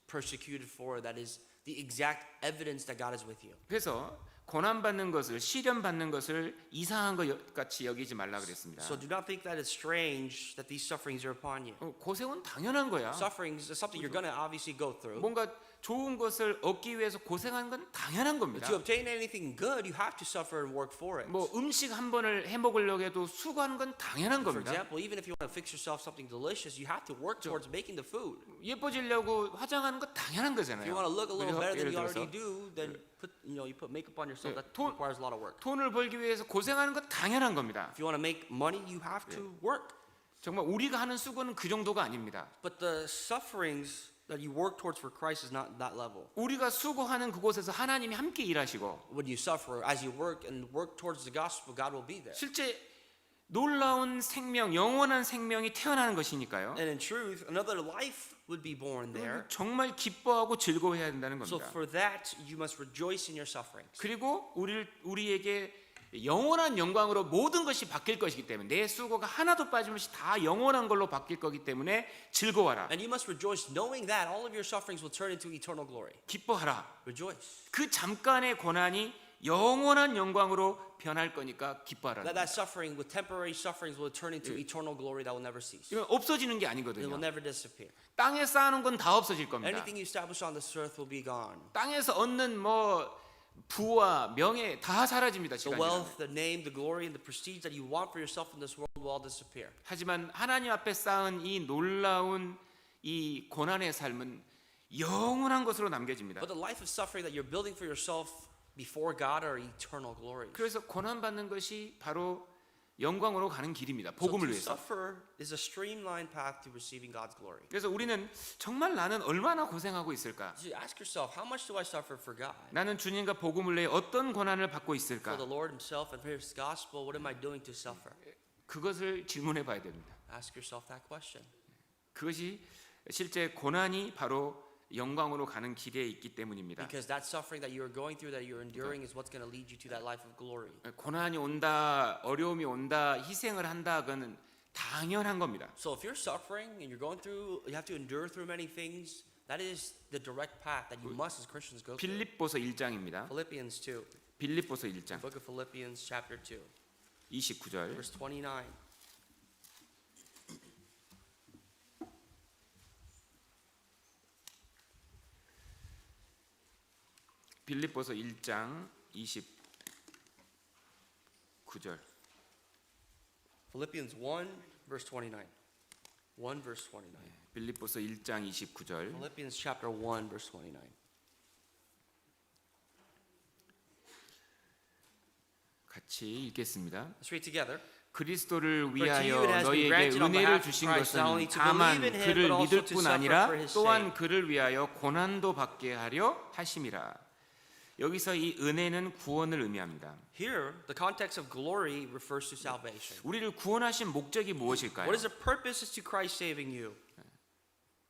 persecuted for, that is the exact evidence that God is with you. 그래서 고난 받는 것을 시련 받는 것을 이상한 것 같이 여기지 말라 그랬습니다. So do not think that it's strange that these sufferings are upon you. 고생은 당연한 거야. Sufferings is something you're going to obviously go through. 뭔가 좋은 것을 얻기 위해서 고생하는 건 당연한 겁니다. To obtain anything good, you have to suffer and work for it. 뭐 음식 한 번을 해 먹으려고 해도 수고하는 건 당연한 For 겁니다. example, even if you want to fix yourself something delicious, you have to work towards making the food. 예뻐지려고 화장하는 건 당연한 If 거잖아요. you want to look a little 그죠? better than 예를 you 들어서 already do, then you put makeup on yourself. That 돈- requires a lot of work. 돈을 벌기 위해서 고생하는 건 당연한 겁니다. If you want to make money, you have to work. 정말 우리가 하는 수고는 그 정도가 아닙니다. But the sufferings that you work towards for Christ is not that level. 우리가 수고하는 그곳에서 하나님이 함께 일하시고 When you suffer, as you work towards the gospel, God will be there. 실제 놀라운 생명, 영원한 생명이 태어나는 것이니까요. And in truth, another life would be born there. 정말 기뻐하고 즐거워해야 된다는 So 겁니다. for that, you must rejoice in your sufferings. 그리고 우리에게 영원한 영광으로 모든 것이 바뀔 것이기 때문에 내 수고가 하나도 빠짐없이 다 영원한 걸로 바뀔 거기 때문에 즐거워하라. And you must rejoice knowing that all of your sufferings will turn into eternal glory. 기뻐하라. Rejoice. 그 잠깐의 고난이 영원한 영광으로 변할 거니까 기뻐하라. That suffering with temporary sufferings will turn into eternal glory that will never cease. 이건 없어지는 게 It will 아니거든요. never disappear. 땅에 쌓아놓은 건 다 없어질 겁니다. Anything you establish on this earth will be gone. 땅에서 얻는 뭐 부와 명예 다 사라집니다. The 시간이 wealth, the name, the glory, and the prestige that you want for yourself in this world will all disappear. 하지만 하나님 앞에 쌓은 이 놀라운 이 고난의 삶은 영원한 것으로 남겨집니다. But the life of suffering that you're building for yourself before God are eternal glories. 그래서 고난 받는 것이 바로 영광으로 가는 길입니다. So 복음을 to 위해서. suffer is a streamlined path to receiving God's glory. 그래서 우리는 정말 나는 얼마나 고생하고 있을까? So you ask yourself, how much do I suffer for God? 나는 주님과 복음을 위해 어떤 고난을 받고 For 있을까? the Lord Himself and for His gospel, what am I doing to suffer? 그것을 질문해 봐야 됩니다. Ask yourself that question. 그것이 실제 고난이 바로 영광으로 가는 길에 있기 때문입니다. Because that suffering that you are going through, that you're enduring, is what's going to lead you to that life of glory. 고난이 온다, 어려움이 온다, 희생을 한다, 그거는 당연한 겁니다. So if you're suffering and you're going through, you have to endure through many things, that is the direct path that you must as Christians go through. 빌립보서 1장입니다. Philippians 2, 빌립보서 1장 book of Philippians chapter 2, 29절. verse 29. 빌립보서 1장 29절. Philippians 1, verse 29. 1 verse 29. 빌립보서 1장 29절. Philippians chapter 1, verse 29. 같이 읽겠습니다. Let's read together. 그리스도를 For to you 위하여 it has been 너희에게 granted on 은혜를 behalf of 주신 Christ not only 것은 to 다만 believe in him, 그를 but also 믿을 to 뿐 suffer 아니라 for his 또한 sake. 그를 위하여 고난도 받게 하려 하심이라. 여기서 이 은혜는 구원을 의미합니다. Here, the context of glory refers to salvation. 우리를 구원하신 목적이 무엇일까요? What is the purpose to Christ saving you?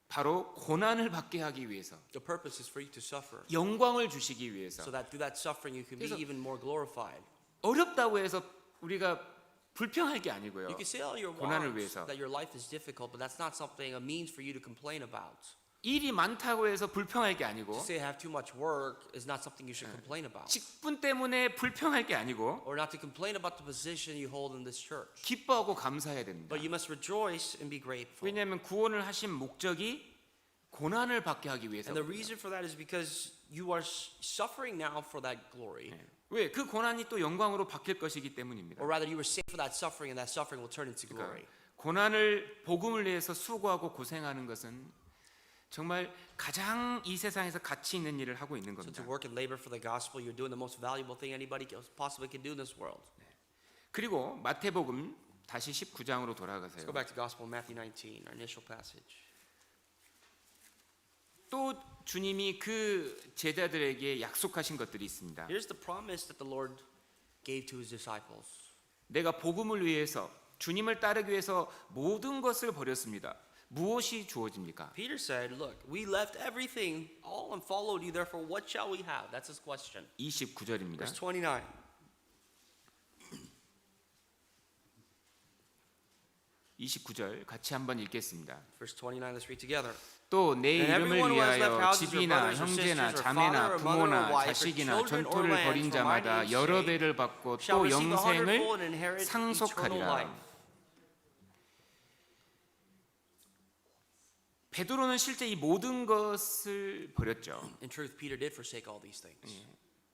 바로 고난을 받게 하기 위해서, The purpose is for you to suffer, 영광을 주시기 위해서. so that through that suffering you can be 그래서- even more glorified. 어렵다고 해서 우리가 불평할 게 아니고요. You can say all your 고난을 wants 위해서. that your life is difficult, but that's not something, a means for you to complain about. 일이 많다고 해서 불평할 게 아니고, To say I have too much work is not something you should complain about. 직분 때문에 불평할 게 아니고, Or not to complain about the position you hold in this church. 기뻐하고 감사해야 됩니다. But you must rejoice and be grateful. 왜냐하면 구원을 하신 목적이 고난을 받게 하기 위해서. And the reason for that is because you are suffering now for that glory. 왜? 그 고난이 또 영광으로 바뀔 것이기 때문입니다. Or rather, you were saved for that suffering, and that suffering will turn into glory. 고난을 복음을 위해서 수고하고 고생하는 것은 정말 가장 이 세상에서 가치 있는 일을 하고 있는 So 겁니다. to work and labor for the gospel, you're doing the most valuable thing anybody possibly can do in this world. 그리고 마태복음 다시 19장으로 Let's 돌아가세요. go back to Gospel of Matthew 19, our initial passage. 또 주님이 그 제자들에게 약속하신 것들이 있습니다. Here's the promise that the Lord gave to his disciples. 내가 복음을 위해서, 주님을 따르기 위해서 모든 것을 버렸습니다. 무엇이 주어집니까? Peter said, "Look, we left everything, all and followed you. Therefore, what shall we have?" That's his question. 29절입니다. Verse 29. 29절 같이 한번 읽겠습니다. Verse 29. Let's read together. 또 내 And 이름을 everyone who has left 위하여 houses or 집이나 brothers or 형제나 sisters or 자매나 father or mother or 부모나 wife or 자식이나 children or 전토를 lands 벌인 for my 자마다 name's 여러 sake 배를 받고 shall 또 receive a 영생을 hundredfold and inherit eternal 상속하리라. life. 베드로는 실제 이 모든 것을 버렸죠. In truth, Peter did forsake all these things.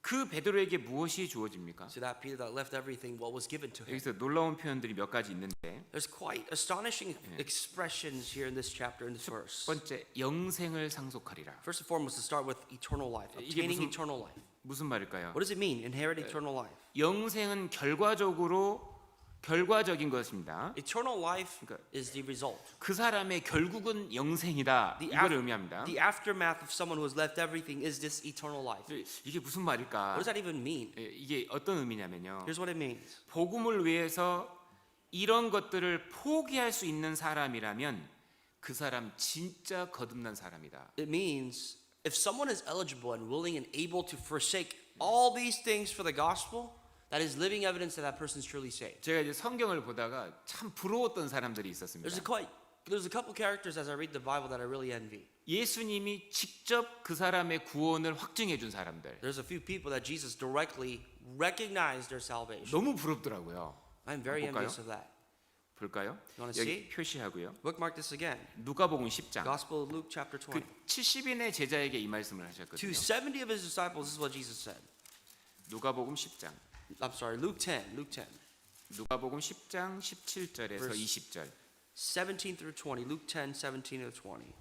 그 베드로에게 무엇이 주어집니까? So that Peter that left everything, what was given to him? 여기서 놀라운 표현들이 몇 가지 있는데, There's quite astonishing expressions here in this chapter, in this verse. 첫 번째 영생을 상속하리라. First and foremost, to start with eternal life, 이게 obtaining 무슨- eternal life. 무슨 말일까요? What does it mean, inherit eternal life? 영생은 결과적인 것입니다. Eternal life 그러니까 is the result. 그 사람의 결국은 영생이다. 이걸 의미합니다. The aftermath of someone who has left everything is this eternal life. 이게 무슨 말일까? What does that even mean? 이게 어떤 의미냐면요. Here's what it means. 복음을 위해서 이런 것들을 포기할 수 있는 사람이라면 그 사람 진짜 거듭난 사람이다. It means if someone is eligible and willing and able to forsake all these things for the gospel, that is living evidence that that person is truly saved. 제가 이제 성경을 보다가 참 부러웠던 사람들이 있었습니다. There's a couple characters as I read the Bible that I really envy. 예수님이 직접 그 사람의 구원을 확증해 준 사람들. There's a few people that Jesus directly recognized their salvation. 너무 부럽더라고요. I'm very 볼까요? envious of that. 볼까요? You wanna 여기 see? 표시하고요. Bookmark this again. 누가복음 10장. Gospel of Luke chapter 20. 그 70인의 제자에게 이 말씀을 To 하셨거든요. 70 of his disciples, this is what Jesus said. 누가복음 10장. I'm sorry, Luke 10. 누가복음 10장 17절에서 Verse- 20절. 17 through 20. Luke 10, 17 through 20.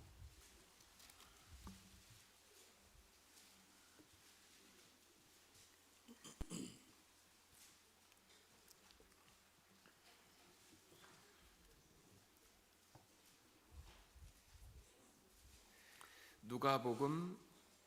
누가복음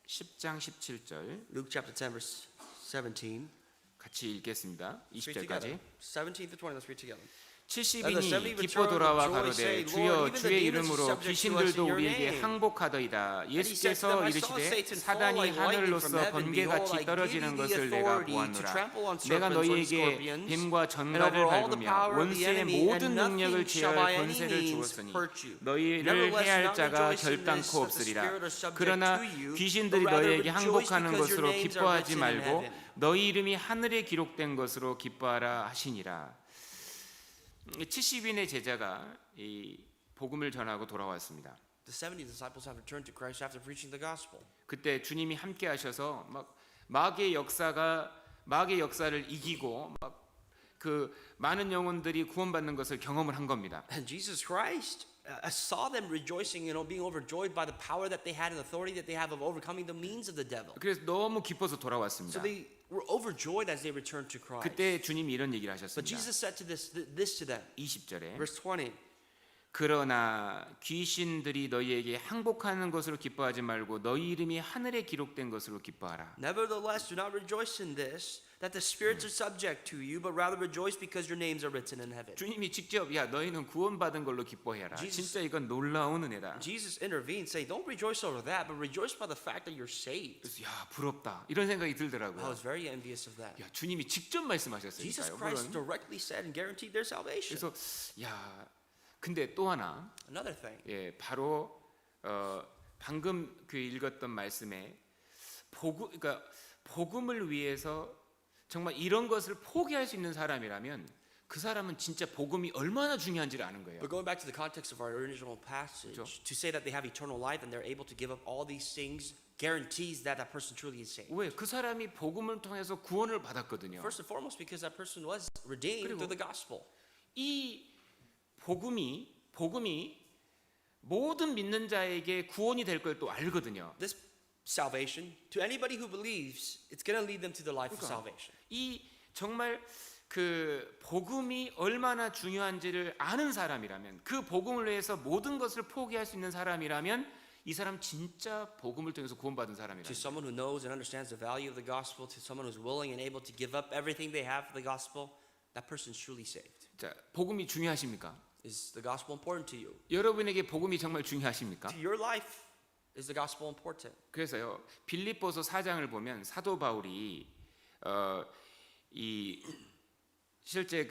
10장 17절 Luke chapter 10, verse 17. 같이 읽겠습니다. Let's read together. 20절까지. 17 through 20. Let's read together. 70인이 기뻐 돌아와 가로되 주여 주의 이름으로 귀신들도 우리에게 항복하더이다. 예수께서 이르시되 사단이 하늘로서 번개같이 떨어지는 것을 내가 보았노라. 내가 너희에게 뱀과 전갈을 밟으며 원수의 모든 능력을 제어할 권세를 주었으니 너희를 해할 자가 결단코 없으리라. 그러나 귀신들이 너희에게 항복하는 것으로 기뻐하지 말고 너희 이름이 하늘에 기록된 것으로 기뻐하라 하시니라. 70인의 제자가 이 복음을 전하고 돌아왔습니다. The 70 disciples have returned to Christ after preaching the gospel. 그때 주님이 함께 하셔서 막 마귀의 역사를 이기고 막 그 많은 영혼들이 구원받는 것을 경험을 한 겁니다. And Jesus Christ saw them rejoicing, being overjoyed by the power that they had and authority that they have of overcoming the means of the devil. 그래서 너무 기뻐서 So 돌아왔습니다. they were overjoyed as they returned to Christ. 그때 주님이 이런 얘기를 But 하셨습니다. Jesus said this to them. 20절에 Verse 20. 그러나 귀신들이 너희에게 항복하는 것으로 기뻐하지 말고 너희 이름이 하늘에 기록된 것으로 기뻐하라. Nevertheless, do not rejoice in this, that the spirits are subject to you, but rather rejoice because your names are written in heaven. 주님이 직접 야 너희는 구원받은 걸로 기뻐해라. 진짜 이건 놀라운 은혜다. Jesus intervened, saying, "Don't rejoice over that, but rejoice by the fact that you're saved." 그래서 야 부럽다 이런 생각이 I 들더라고요. was very envious of that. 야 주님이 직접 Jesus 말씀하셨으니까요. Christ 물론. directly said and guaranteed their salvation. 그래서 야 근데 또 하나 Another thing, 예 바로 방금 그 읽었던 말씀에 그러니까 복음을 위해서 정말 이런 것을 포기할 수 있는 사람이라면 그 사람은 진짜 복음이 얼마나 중요한지를 아는 거예요. but going back to the context of our original passage, to say that they have eternal life and they're able to give up all these things guarantees that that person truly is saved. 왜? 그 사람이 복음을 통해서 구원을 받았거든요. First and foremost, because that person was redeemed 그리고- through the gospel. 이 복음이 모든 믿는 자에게 구원이 될 걸 또 알거든요. This salvation, to anybody who believes, it's going to lead them to the life of 그러니까 salvation. 이 정말 그 복음이 얼마나 중요한지를 아는 사람이라면 그 복음을 위해서 모든 것을 포기할 수 있는 사람이라면 이 사람 진짜 복음을 통해서 구원받은 사람이라. To someone who knows and understands the value of the gospel, to someone who's willing and able to give up everything they have for the gospel, that person's truly saved. 자, 복음이 중요하십니까? Is the gospel important to you? 여러분에게 복음이 정말 중요하십니까? To your life, is the gospel important? 그래서요 빌립보서 4장을 보면 사도 바울이 이 실제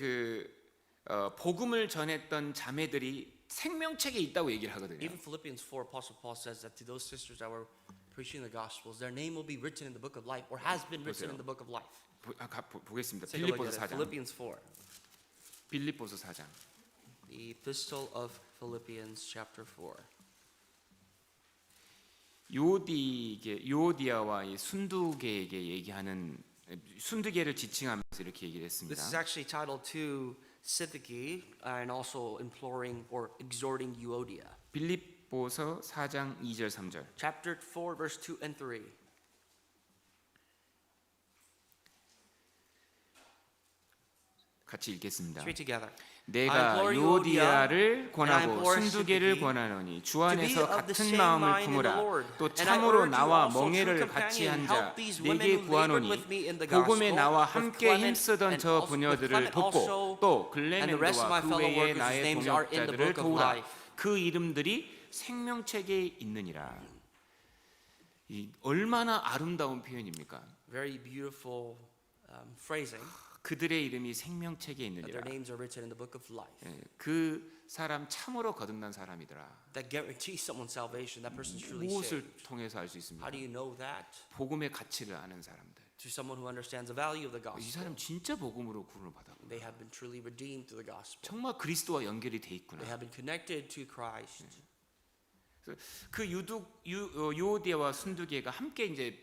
복음을 전했던 자매들이 생명책에 있다고 얘기를 하거든요. Even Philippians 4, Apostle Paul says that to those sisters that were preaching the gospels, their name will be written in the book of life, or has been written in the book of life. 보겠습니다. Take a look 빌립보서 at it. 4장. Philippians 4, 빌립보서 4장. the epistle of Philippians chapter 4. 요디아와 이 순두계에게 얘기하는 순두계를 지칭하면서 이렇게 얘기를 했습니다. This is actually titled to Syntyche and also imploring or exhorting Euodia. 빌립보서 4장 2절 3절. Chapter 4, verse 2 and 3. 같이 읽겠습니다. Let's read together. 내가 I implore 요디아를 and I 권하고 implore 순두계를 Syntyche 권하노니 주 to be 안에서 of the 같은 same 마음을 mind in the 품으라. Lord. 또 And I 참으로 urge you 나와 also, true 멍에를 같이 companion, 한 자 help these women 내게 who labored 구하노니 with me in the 복음에 gospel, 나와 with 함께 Clement 힘쓰던 and 저 also- with 부녀들을 Clement 돕고 also 또 and the rest of 글레멘도와 my 그 fellow 외의 workers whose 나의 names are in the 동역자들을 book of 도우라. life. 그 이름들이 생명책에 있느니라. 이 얼마나 아름다운 표현입니까? Very beautiful phrasing. 그들의 이름이 생명책에 That their 있느니라. names are written in the book of life. 예, 그 사람 참으로 거듭난 사람이더라. That guarantees someone's salvation. That person's truly 무엇을 saved. 통해서 알 수 있습니까? How do you know that? 복음의 가치를 아는 사람들. To someone who understands the value of the 이 gospel. 사람 진짜 복음으로 구원을 받았구나. They have been truly redeemed through the gospel. 정말 그리스도와 연결이 돼 있구나. They have been connected to Christ. 그 요디아와 순두계가 함께 이제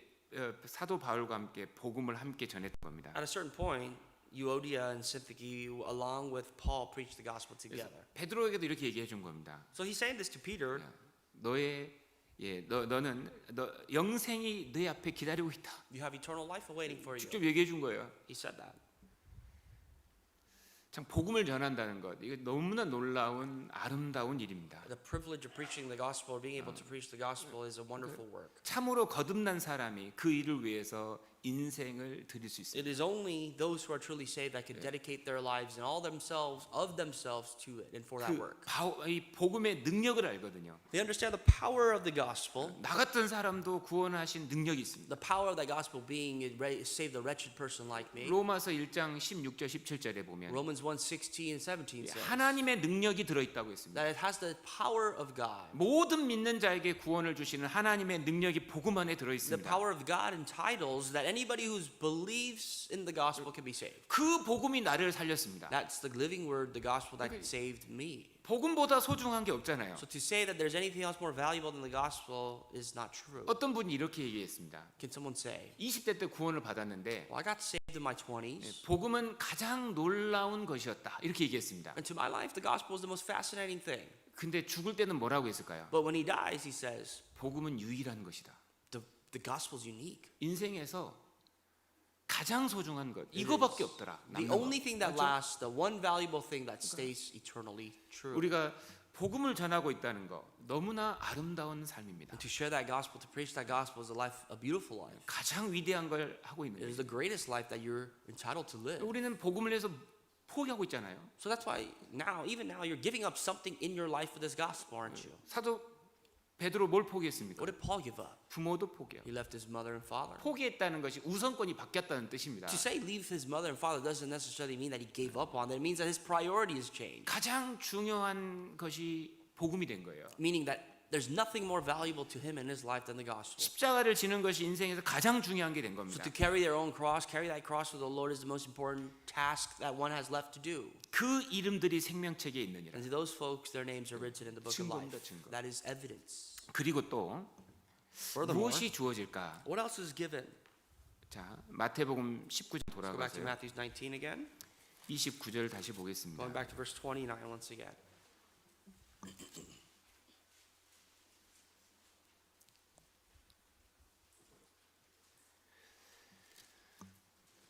사도 바울과 함께 복음을 함께 전했던 겁니다. At a certain point, Euodia and Syntyche, along with Paul, preached the gospel together. 베드로에게도 이렇게 얘기해 준 겁니다. So he's saying this to Peter. 너는 영생이 네 앞에 기다리고 있다. You have eternal life awaiting for you. 직접 얘기해 준 거예요. He said that. 참 복음을 전한다는 것 이거 너무나 놀라운 아름다운 일입니다. The privilege of preaching the gospel, or being able to preach the gospel, is a wonderful work. 참으로 거듭난 사람이 그 일을 위해서 인생을 드릴 수 있습니다. It is only those who are truly saved that can dedicate their lives and all themselves to it and for that work. 이 복음의 능력을 알거든요. They understand the power of the gospel. 나 같은 사람도 구원하신 능력이 있습니다. The power of that gospel being save the wretched person like me. 로마서 1장 16절 17절에 보면 Romans 1:16 and 17 says 하나님의 능력이 들어 있다고 했습니다. that it has the power of God. 모든 믿는 자에게 구원을 주시는 하나님의 능력이 복음 안에 들어 The 있습니다. power of God entitles that anybody who believes in the gospel can be saved. 그 복음이 나를 살렸습니다. That's the living word, the gospel that saved me. 복음보다 소중한 게 없잖아요. So to say that there's anything else more valuable than the gospel is not true. 어떤 분이 이렇게 얘기했습니다. Can someone say, 20대 때 구원을 받았는데 well, I got saved in my 20s, 복음은 가장 놀라운 것이었다. 이렇게 얘기했습니다. and to my life the gospel is the most fascinating thing. 근데 죽을 때는 뭐라고 했을까요? But when he dies, he says, 복음은 유일한 것이다. the gospel is unique. 인생에서 가장 소중한 것 이거밖에 없더라. The 남는 only 것. thing that lasts, the one valuable thing that stays eternally true. 우리가 복음을 전하고 있다는 거 너무나 아름다운 삶입니다. And to share that gospel, to preach that gospel is a beautiful life. 가장 위대한 걸 하고 있는 It is 거예요. the greatest life that you're entitled to live. 우리는 복음을 위해서 포기하고 있잖아요. So that's why now, even now, you're giving up something in your life for this gospel, aren't you? 사도 베드로 뭘 포기했습니까? What did Paul give up? 부모도 포기하고. He left his mother and father. 포기했다는 것이 우선권이 바뀌었다는 뜻입니다. To say leave his mother and father doesn't necessarily mean that he gave up on them. It means that his priorities changed. 가장 중요한 것이 복음이 된 거예요. Meaning that there's nothing more valuable to him in his life than the gospel. 십자가를 지는 것이 인생에서 가장 중요한 게 된 So 겁니다. to carry their own cross, carry that cross with the Lord is the most important task that one has left to do. 그 이름들이 생명책에 있느니라. And to those folks, their names are written in the book of life. 증거입니다, 증거. That is evidence. 그리고 또 Furthermore, 무엇이 주어질까? what else is given? 자, 마태복음 19장 Let's go back to 돌아가세요. Matthew 19 again. 29절 다시 보겠습니다. Going back to verse 29 once again.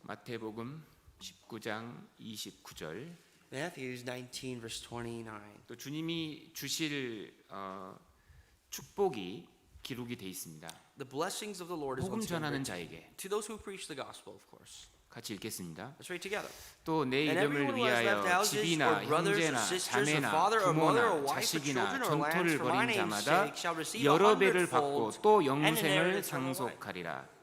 마태복음 19장 29절. Matthew 19 verse 29. 또 주님이 주실 축복이 기록이 돼 있습니다. The blessings of the Lord is 복음 once again 전하는 written 자에게 to those who preach the gospel, of course. 같이 읽겠습니다. Let's read together. 또 내 And everyone 이름을 who has left 위하여 houses 집이나 or brothers or 형제나 sisters or 자매나 father or mother or 부모나 wife or 자식이나 children or lands 전토를 for my 벌인 name's 자마다 sake shall receive 여러 배를 100 받고 fold 또 and inherit 영생을 eternal life. 상속하리라.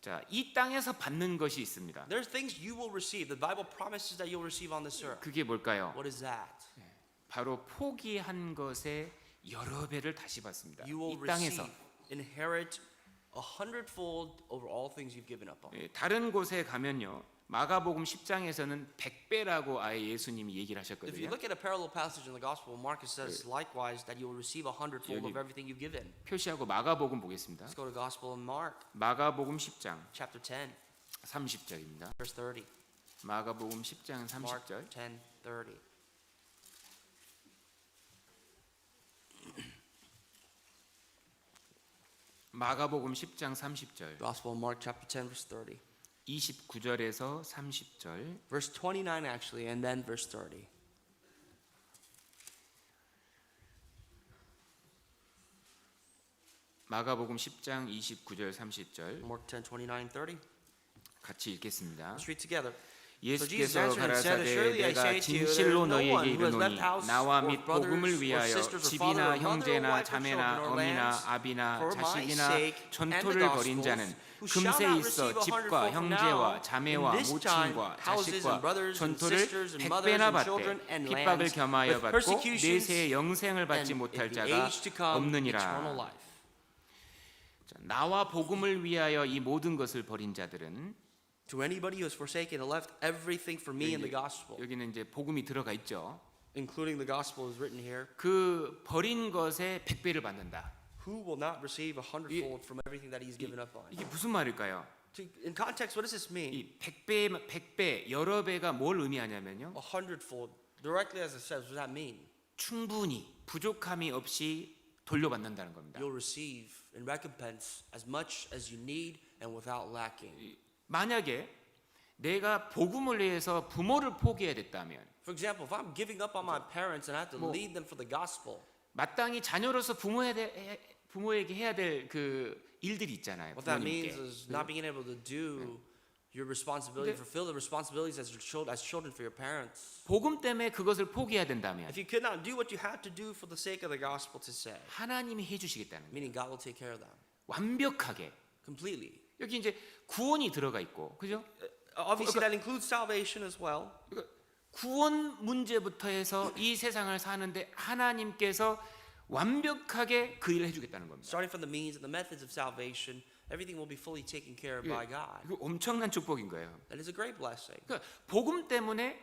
자, 이 땅에서 받는 것이 있습니다. There's things you will receive. The Bible promises that you'll receive on this earth. 그게 뭘까요? What is that? 바로 포기한 것의 여러 배를 다시 받습니다. You will 이 땅에서. receive, inherit 100-fold over all things you've given up on. 예, 다른 곳에 가면요. 마가복음 10장에서는 100배라고 아예 예수님이 얘기를 If you 하셨거든요. look at a parallel passage in the gospel, Marcus says likewise that you will receive 100-fold 여기 of everything you've given. 표시하고 마가복음 보겠습니다. Let's go to gospel in Mark, 마가복음 10장 chapter 10, 30절입니다. verse 30. 마가복음 10장 Mark 30절. 10:30. 마가복음 10장 30절. Gospel of Mark chapter 10 verse 30. 29절에서 30절. Verse 29 actually and then verse 30. 마가복음 10장 29절 30절 Mark 10, 29, 30. 같이 읽겠습니다. Let's read together. 예수께서 answered and said, 가라사대 Assuredly I 내가 say to you, 진실로 there is no one 너희에게 who has left 이르노니 house 나와 or 및 brothers 복음을 or 위하여 sisters or 집이나 father or mother or 형제나 wife or 자매나 children or 어미나 lands 아비나 for my 자식이나 sake and 전토를 the 벌인 gospel's, 자는 who shall 금세 not 있어 receive a 집과 hundredfold from 형제와 now, 자매와 in this time, 모친과 houses 자식과 and brothers and 전토를 sisters and mothers 백배나 and 받되 children and 핍박을 lands 겸하여 with 받고 persecutions 내세에 영생을 받지 and 못할 in the 자가 age to come 없느니라. eternal life. 자, 나와 복음을 위하여 이 모든 것을 버린 자들은 To anybody who has forsaken and left everything for me in the gospel, 여기는 이제 복음이 들어가 있죠. including the gospel is written here, 그 버린 것의 100배를 받는다. who will not receive 100-fold from everything that he's given up on? 이게 무슨 말일까요? In context, what does this mean? 이 100배 여러 배가 뭘 의미하냐면요. 100-fold. Directly as it says, what does that mean? 충분히 부족함이 없이 돌려받는다는 겁니다. You'll receive in recompense as much as you need and without lacking. 만약에 내가 복음을 위해서 부모를 포기해야 됐다면 For example, if I'm giving up on my parents and I have to lead them for the gospel, 마땅히 자녀로서 부모에게 해야 될 그 일들이 있잖아요. what that means 부모님께. is not being able to do your responsibility, fulfill the responsibilities as children for your parents. 복음 때문에 그것을 포기해야 된다면 If you could not do what you had to do for the sake of the gospel to say, 하나님이 해주시겠다는 거예요. meaning God will take care of them 완벽하게. completely. 여기 이제 구원이 들어가 있고, 그죠? Obviously, that includes salvation as well. 그러니까 구원 문제부터 해서 이 세상을 사는데 하나님께서 완벽하게 그 일을 해주겠다는 겁니다. Starting from the means and the methods of salvation, everything will be fully taken care of by God. 이거 엄청난 축복인 거예요. That is a great blessing. 그러니까 복음 때문에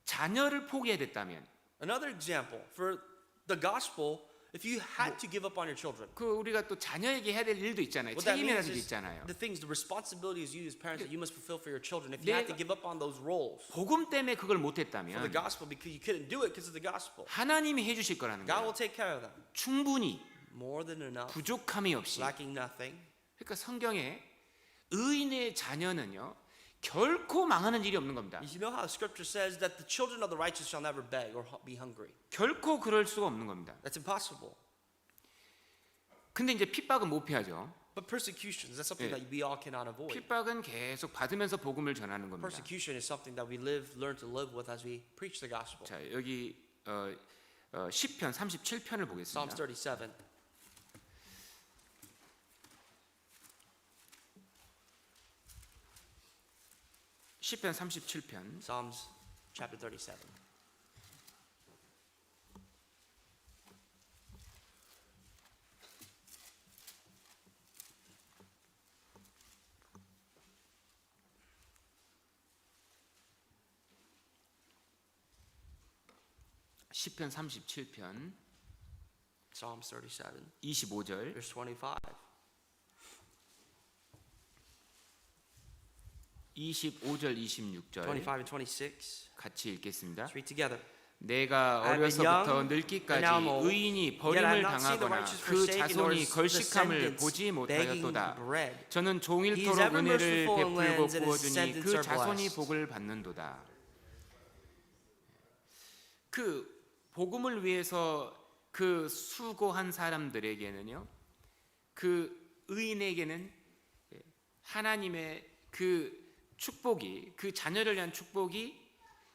자녀를 포기해야 됐다면, Another example, for the gospel, if you had to give up on your children, 그 우리가 또 자녀에게 해야 될 일도 있잖아요. what that means 책임이라는 게 is 있잖아요. the things, the responsibilities you as parents that you must fulfill for your children. If you had to give up on those roles 복음 때문에 그걸 for the 못했다면 gospel because you couldn't do it because of the gospel, 하나님이 해주실 거라는 God 거예요. will take care of them. 충분히 More than enough, 부족함이 없이. lacking nothing. 그러니까 성경에 의인의 자녀는요 결코 망하는 일이 없는 겁니다. You know how Scripture says that the children of the righteous shall never beg or be hungry. 결코 그럴 수가 없는 겁니다. That's impossible. 근데 이제 핍박은 못 피하죠. But persecutions, that's something that we all cannot avoid. 핍박은 계속 받으면서 복음을 전하는 겁니다. Persecution is something that we learn to live with as we preach the gospel. 자, 여기 시편 37편을 Psalms 보겠습니다. 37. 시편 37편 Psalms chapter 37. 시편 37편 Psalms 37, 25절 verse 25. 25절 26절 25 and 26. 같이 읽겠습니다. Let's read together. 내가 I have been 어려서부터 young, 늙기까지 and now I'm old, 의인이 yet I 버림을 have not seen the 당하거나 righteous 그 forsaken, nor 자손이 his 걸식함을 descendants 보지 begging 못하였도다. bread. 저는 He is 종일토록 ever 은혜를 merciful in 베풀고 lands, and his 부어주니 descendants 그 are 자손이 blessed. 복을 받는도다. 그 복음을 위해서 그 수고한 사람들에게는요, 그 의인에게는 하나님의 그 축복이, 그 자녀를 위한 축복이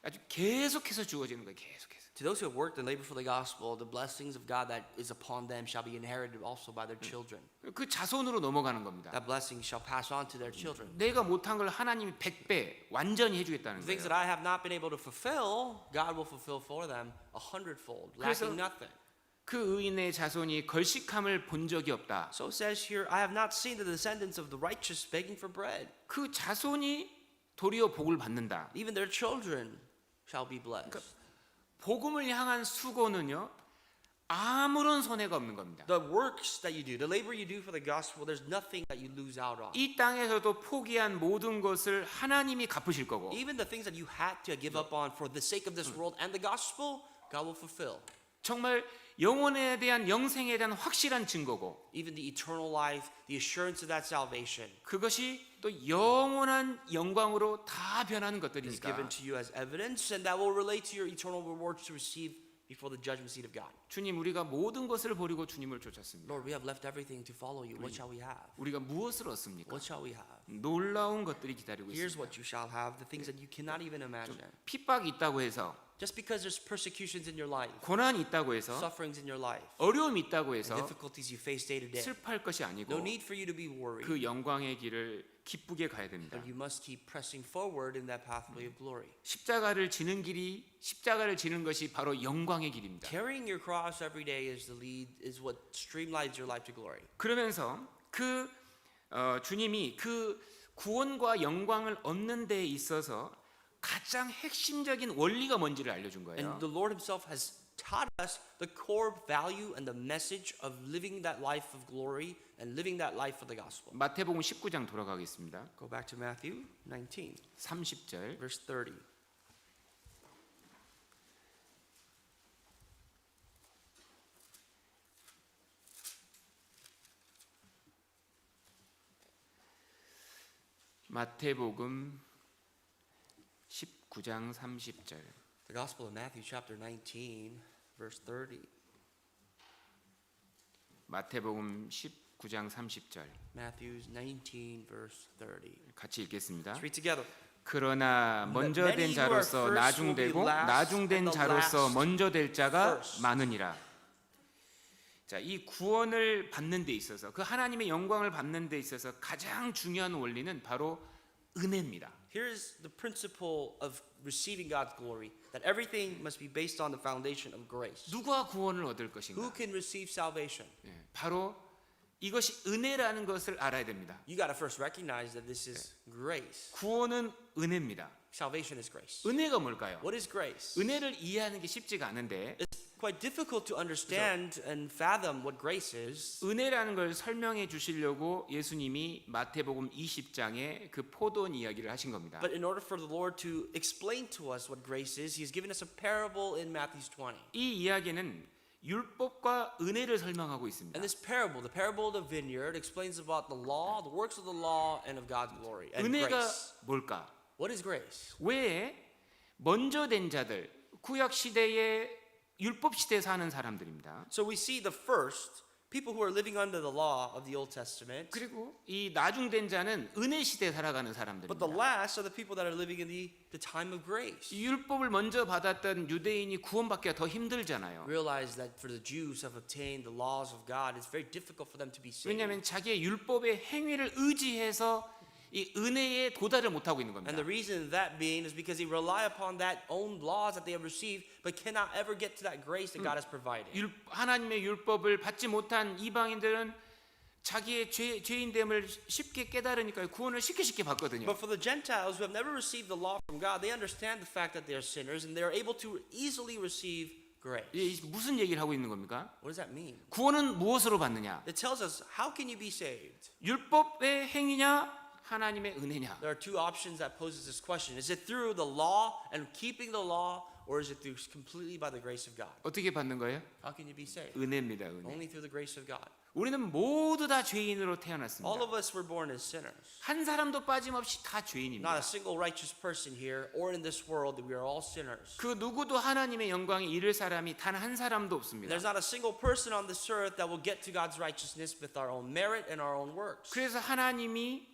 아주 계속해서 주어지는 거예요. 계속해서. To those who have worked and labored for the gospel, the blessings of God that is upon them shall be inherited also by their children. 그 자손으로 넘어가는 겁니다. That blessing shall pass on to their children. 내가 못한 걸 하나님이 100배 완전히 해주겠다는 The things 거예요. that I have not been able to fulfill, God will fulfill for them 100-fold, 그래서- lacking nothing. 그 의인의 자손이 걸식함을 본 적이 없다. So it says here, I have not seen the descendants of the righteous begging for bread. 그 자손이 도리어 복을 받는다. Even their children shall be blessed. 복음을 향한 수고는요, 아무런 손해가 없는 겁니다. The works that you do, the labor you do for the gospel, there's nothing that you lose out on. 이 땅에서도 포기한 모든 것을 하나님이 갚으실 거고, Even the things that you had to give up on for the sake of this world and the gospel, God will fulfill. 정말 영혼에 대한 영생에 대한 확실한 증거고, Even the eternal life, the assurance of that salvation 그것이 또 영원한 영광으로 다 변하는 is 것들이니까 given to you as evidence, and that will relate to your eternal rewards to receive before the judgment seat of God. 주님, 우리가 모든 것을 버리고 주님을 쫓았습니다. Lord, we have left everything to follow you. What shall we have? 우리가 무엇을 얻습니까? What shall we have? 놀라운 것들이 기다리고 Here's 있습니다. what you shall have, the things that you cannot even imagine. 핍박이 있다고 해서, Just because there's persecutions in your life, 고난이 있다고 해서, sufferings in your life, 어려움이 있다고 and 해서 difficulties you face day to day, 슬퍼할 것이 no 아니고 need for you to be worried. 그 영광의 길을 기쁘게 가야 됩니다. But you must keep pressing forward in that pathway of glory. 십자가를 지는 길이, 십자가를 지는 것이 바로 영광의 길입니다. Carrying your cross every day is what streamlines your life to glory. 그러면서 그 주님이 그 구원과 영광을 얻는 데 있어서 가장 핵심적인 원리가 뭔지를 알려준 거예요. And the Lord Himself has taught us the core value and the message of living that life of glory and living that life for the gospel. 마태복음 19장 돌아가겠습니다. Go back to Matthew 19, 30절. verse 30. 마태복음 19장 30절. The Gospel of Matthew, chapter 19, verse 30. 마태복음 19장 30절. Matthew 19, verse 30. 같이 읽겠습니다. Let's read together. 그러나 먼저 Many 된 who 자로서 are first 나중되고 will be last, 나중된 and the 자로서 last 먼저 될 자가 first. 많으니라. 자, 이 구원을 받는 데 있어서, 그 하나님의 영광을 받는 데 있어서 가장 중요한 원리는 바로 은혜입니다. Here's the principle of receiving God's glory, that everything must be based on the foundation of grace. 누가 구원을 얻을 Who 것인가? can receive salvation? 예, 바로 이것이 은혜라는 것을 알아야 됩니다. You got to first recognize that this is grace. 구원은 은혜입니다. Salvation is grace. 은혜가 뭘까요? What is grace? 은혜를 이해하는 게 쉽지가 않은데, It's quite difficult to understand and fathom what grace is. 은혜라는 걸 설명해 주시려고 예수님이 마태복음 20장에 그 포도원 이야기를 하신 겁니다. But in order for the Lord to explain to us what grace is, He's given us a parable in Matthew 20. 이 이야기는 율법과 은혜를 설명하고 있습니다. And this parable, the parable of the vineyard, explains about the law, the works of the law, and of God's glory and 은혜가 grace. 뭘까? What is grace? 왜 먼저 된 자들, 구약 시대의 율법 시대에 사는 사람들입니다. So we see the first, people who are living under the law of the Old Testament. 그리고 이 나중된 자는 은혜 시대에 살아가는 But the 사람들입니다. last are the people that are living in the time of grace. 이 율법을 먼저 받았던 유대인이 구원받기가 더 힘들잖아요. Realize that for the Jews who have obtained the laws of God, it's very difficult for them to be saved. 왜냐하면 자기의 율법의 행위를 의지해서 이 은혜에 도달을 못하고 있는 겁니다. And the reason that being is because they rely upon that own laws that they have received, but cannot ever get to that grace that God has provided. 하나님의 율법을 받지 못한 이방인들은 자기의 죄인됨을 쉽게 깨달으니까 구원을 쉽게 받거든요. But for the Gentiles who have never received the law from God, they understand the fact that they are sinners and they are able to easily receive grace. 이 무슨 얘기를 하고 있는 겁니까? What does that mean? 구원은 무엇으로 받느냐? It tells us, how can you be saved? 율법의 행위냐? 하나님의 은혜냐? There are two options that poses this question. Is it through the law and keeping the law, or is it through completely by the grace of God? 어떻게 받는 거예요? How can you be saved? 은혜입니다. 은혜. Only through the grace of God. 우리는 모두 다 죄인으로 All 태어났습니다. of us were born as sinners. 한 사람도 빠짐없이 다 Not 죄인입니다. a single righteous person here or in this world, that we are all sinners. 그 누구도 하나님의 영광에 이를 사람이 단 한 사람도 없습니다. There's not a single person on this earth that will get to God's righteousness with our own merit and our own works. 그래서 하나님이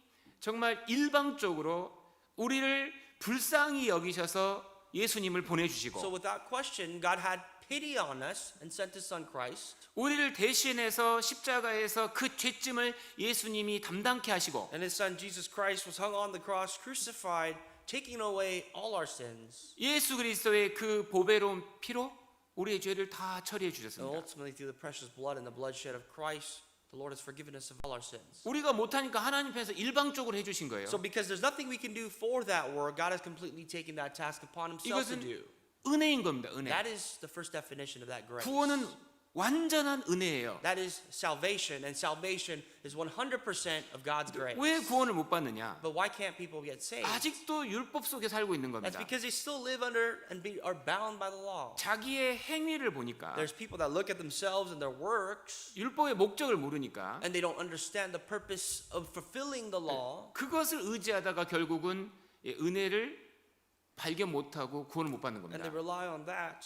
정말 일방적으로 우리를 불쌍히 여기셔서 예수님을 So 보내주시고 without question, God had pity on us and sent His Son Christ. 우리를 대신해서 십자가에서 그 죄짐을 예수님이 담당케 하시고 And His Son Jesus Christ was hung on the cross, crucified, taking away all our sins. 예수 그리스도의 그 보배로운 피로 우리의 죄를 다 처리해 And 주셨습니다. ultimately, through the precious blood and the bloodshed of Christ, the Lord has forgiven us of all our sins. 우리가 못하니까 하나님 편에서 일방적으로 해주신 거예요. So because there's nothing we can do for that work, God has completely taken that task upon Himself to 이것은 do. 은혜인 겁니다. 은혜. That is the first definition of that grace. 구원은 완전한 은혜예요. That is salvation, and salvation is 100% of God's grace. 왜 구원을 못 받느냐? But why can't people get saved? 아직도 율법 속에 살고 있는 That's 겁니다. because they still live under and are bound by the law. 자기의 행위를 보니까 There's people that look at themselves and their works, 율법의 목적을 모르니까 and they don't understand the purpose of fulfilling the law, 그것을 의지하다가 결국은 은혜를 발견 못하고 구원을 못 받는 and they 겁니다. rely on that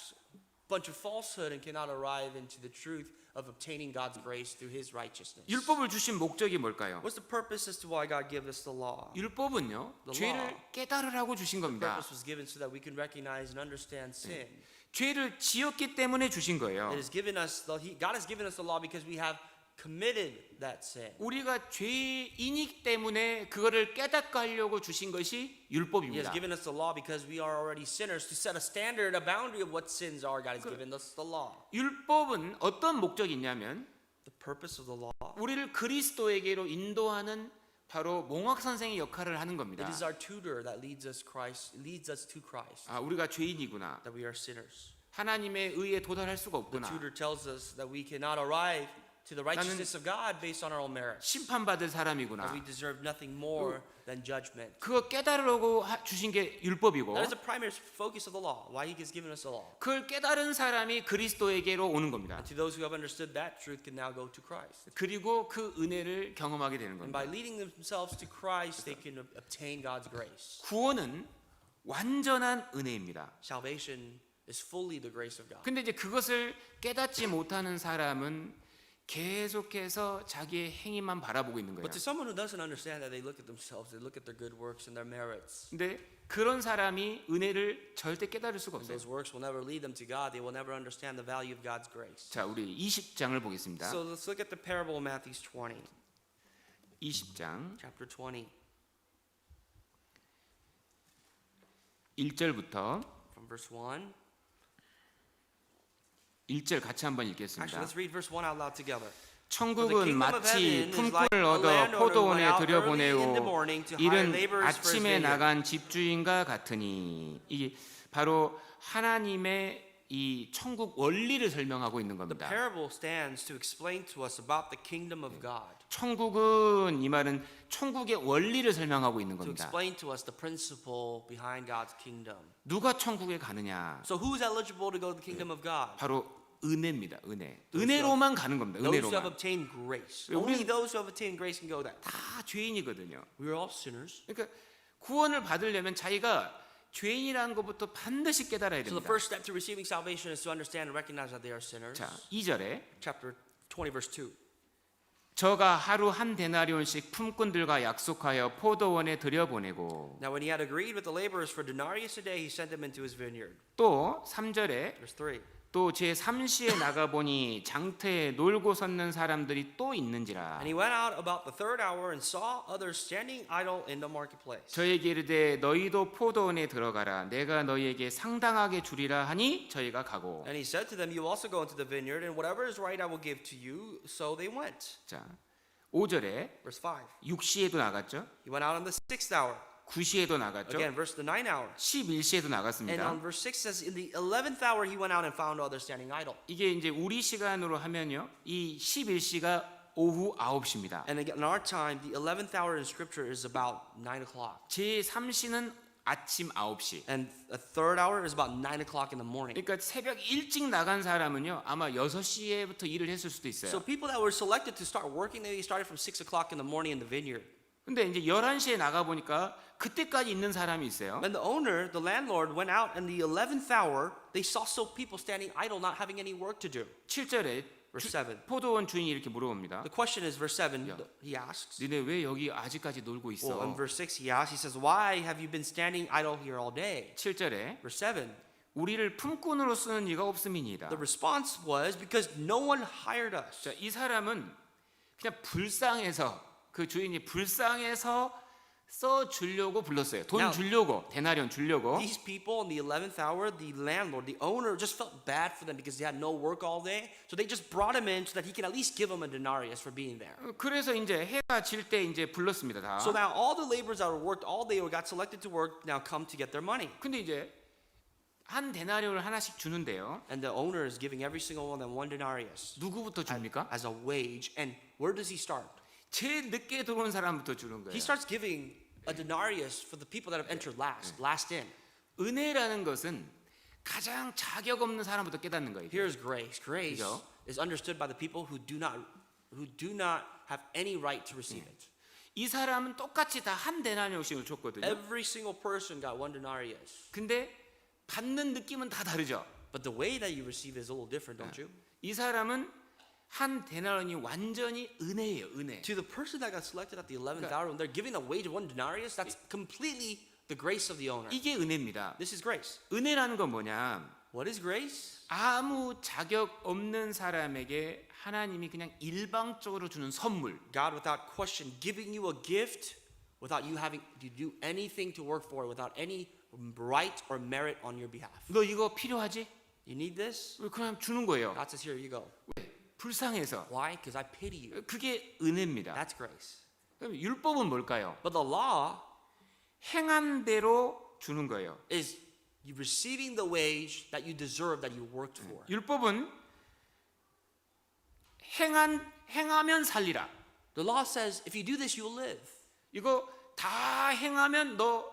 bunch of falsehood and cannot arrive into the truth of obtaining God's grace through His righteousness. 율법을 주신 목적이 뭘까요? What's the purpose as to why God gave us the law? 율법은요, The 죄를 law. 깨달으라고 주신 The 겁니다. purpose was given so that we can recognize and understand sin. 죄를 지었기 때문에 주신 거예요. It has given us God has given us the law because we have committed that sin. 우리가 죄인이기 때문에 그거를 깨닫게 하려고 주신 것이 He has 율법입니다. given us the law because we are already sinners. To set a standard, a boundary of what sins are, God has given us the law. 율법은 어떤 목적이 있냐면 The purpose of the law, 우리를 그리스도에게로 인도하는 바로 몽학 선생의 역할을 하는 겁니다. it is our tutor that leads us to Christ, 아, 우리가 죄인이구나. that we are sinners. 하나님의 의에 도달할 수가 The 없구나. tutor tells us that we cannot arrive to the righteousness of God based on our own merit. 심판받을 That 사람이구나. we deserve nothing more than judgment. 그거 깨달으라고 주신 게 율법이고 That is the primary focus of the law. Why He has given us the law. 그걸 깨달은 사람이 그리스도에게로 오는 겁니다. And to those who have understood that truth can now go to Christ. 그리고 그 은혜를 경험하게 되는 And 겁니다. by leading themselves to Christ, they can obtain God's grace. 구원은 완전한 은혜입니다. Salvation is fully the grace of God. 근데 이제 그것을 깨닫지 못하는 사람은 계속해서 자기의 행위만 바라보고 있는 거예요. But to someone who doesn't understand that, they look at themselves, they look at their good works and their merits. 근데 그런 사람이 은혜를 절대 깨달을 수가 And 없어요. those works will never lead them to God. They will never understand the value of God's grace. 자, 우리 20장을 보겠습니다. So let's look at the parable of Matthew 20, 20장 chapter 20, 1절부터 from verse 1. 1절 같이 한번 Actually, 읽겠습니다. let's read verse 1 out loud together. 천국은 마치 품꾼을 얻어 포도원에 들여보내오 이른 아침에 나간 집주인과 같으니. 이게 바로 하나님의 이 천국 원리를 설명하고 있는 The 겁니다. parable stands to explain to us about the kingdom of God, 천국은 이 말은 천국의 원리를 설명하고 있는 to 겁니다. explain to us the principle behind God's kingdom. 누가 천국에 가느냐? So who's eligible to go to the kingdom of God? 바로 은혜입니다. 은혜. Those 은혜로만 가는 겁니다. Those who have 은혜로만. obtained grace. 우리는- Only those who have obtained grace can go there. 다 죄인이거든요. We are all sinners. 그러니까 구원을 받으려면 자기가 죄인이라는 것부터 반드시 깨달아야 So the 됩니다. first step to receiving salvation is to understand and recognize that they are sinners. 자, 2절에 Chapter 20, verse 2. 저가 하루 한 데나리온씩 품꾼들과 약속하여 포도원에 들여보내고 Now when he had agreed with the laborers for denarius a day, he sent them into his vineyard. 또 3절에 Verse 3. 또 제 3시에 나가보니 장터에 놀고 섰는 사람들이 또 있는지라 And he went out about the third hour and saw others standing idle in the marketplace. 저에게 이르되 너희도 포도원에 들어가라 내가 너희에게 상당하게 주리라 하니 저희가 가고 And he said to them, You also go into the vineyard, and whatever is right I will give to you. So they went. 자 5절에 Verse 5. 6시에도 나갔죠 He went out on the sixth hour. 9시에도 나갔죠 Again, verse the 9th hour. 11시에도 And 나갔습니다 on verse 6 says, In the 11th hour he went out and found others standing idle. 이게 이제 우리 시간으로 하면요 이 11시가 오후 9시입니다 And again, in our time, the 11th hour in scripture is about 9 o'clock. 제 3시는 아침 9시 And a third hour is about 9 o'clock in the morning. 그러니까 새벽 일찍 나간 사람은요 아마 6시에부터 일을 했을 수도 있어요 So people that were selected to start working, they started from 6 o'clock in the morning in the vineyard. 근데 이제 11시에 나가보니까 그때까지 있는 사람이 있어요 And the owner, the landlord, went out in the 11th hour. They saw still people standing idle, not having any work to do. 7절에 Verse 7. 포도원 주인이 이렇게 물어봅니다 The question is, verse 7, Yeah. he asks. 니네 왜 여기 아직까지 놀고 Well, in 있어 verse 6, he asks, he says, Why have you been standing idle here all day? 7절에 Verse 7, 우리를 품꾼으로 쓰는 이가 없음이니이다 the response was, Because no one hired us. 자, 이 사람은 그냥 불쌍해서 그 주인이 불쌍해서 써 주려고 불렀어요. 돈 Now- 주려고 데나리온 주려고. These people in the 11th hour, the landlord, the owner, just felt bad for them because they had no work all day. So they just brought him in so that he can at least give them a denarius for being there. 그래서 이제 해가 질 때 이제 불렀습니다. 다. So now all the laborers that worked all day or got selected to work now come to get their money. 근데 이제 한 데나리온을 하나씩 주는데요. And the owner is giving every single one of them one denarius 누구부터 줍니까? as a wage. And where does he start? 제일 늦게 들어온 사람부터 주는 거예요. He starts giving a denarius for the people that have entered last in. 은혜라는 것은 가장 자격 없는 사람부터 깨닫는 거예요. Here's grace. Grace 그죠? is understood by the people who do not have any right to receive it. 이 사람은 똑같이 다 한 데나리온씩을 줬거든요. Every single person got one denarius. 근데 받는 느낌은 다 다르죠. But the way that you receive is a little different, don't you? 이 사람은 한 데나리온이 완전히 은혜예요, 은혜. To the person that got selected at the 11th hour, when they're giving a wage of one denarius, that's completely the grace of the owner. 이게 은혜입니다. This is grace. 은혜라는 건 뭐냐? What is grace? 아무 자격 없는 사람에게 하나님이 그냥 일방적으로 주는 선물. God, without question, giving you a gift without you having to do anything to work for it, without any right or merit on your behalf. 너 이거 필요하지? You need this? 그냥 주는 거예요. God says, here you go. 왜? 불쌍해서. Why? Because I pity you. 그게 은혜입니다. That's grace. 그럼 율법은 뭘까요? But the law 행한 대로 주는 거예요. is you receiving the wage that you deserve, that you worked for. 율법은 행하면 살리라. The law says, if you do this, you'll live. 이거 다 행하면 너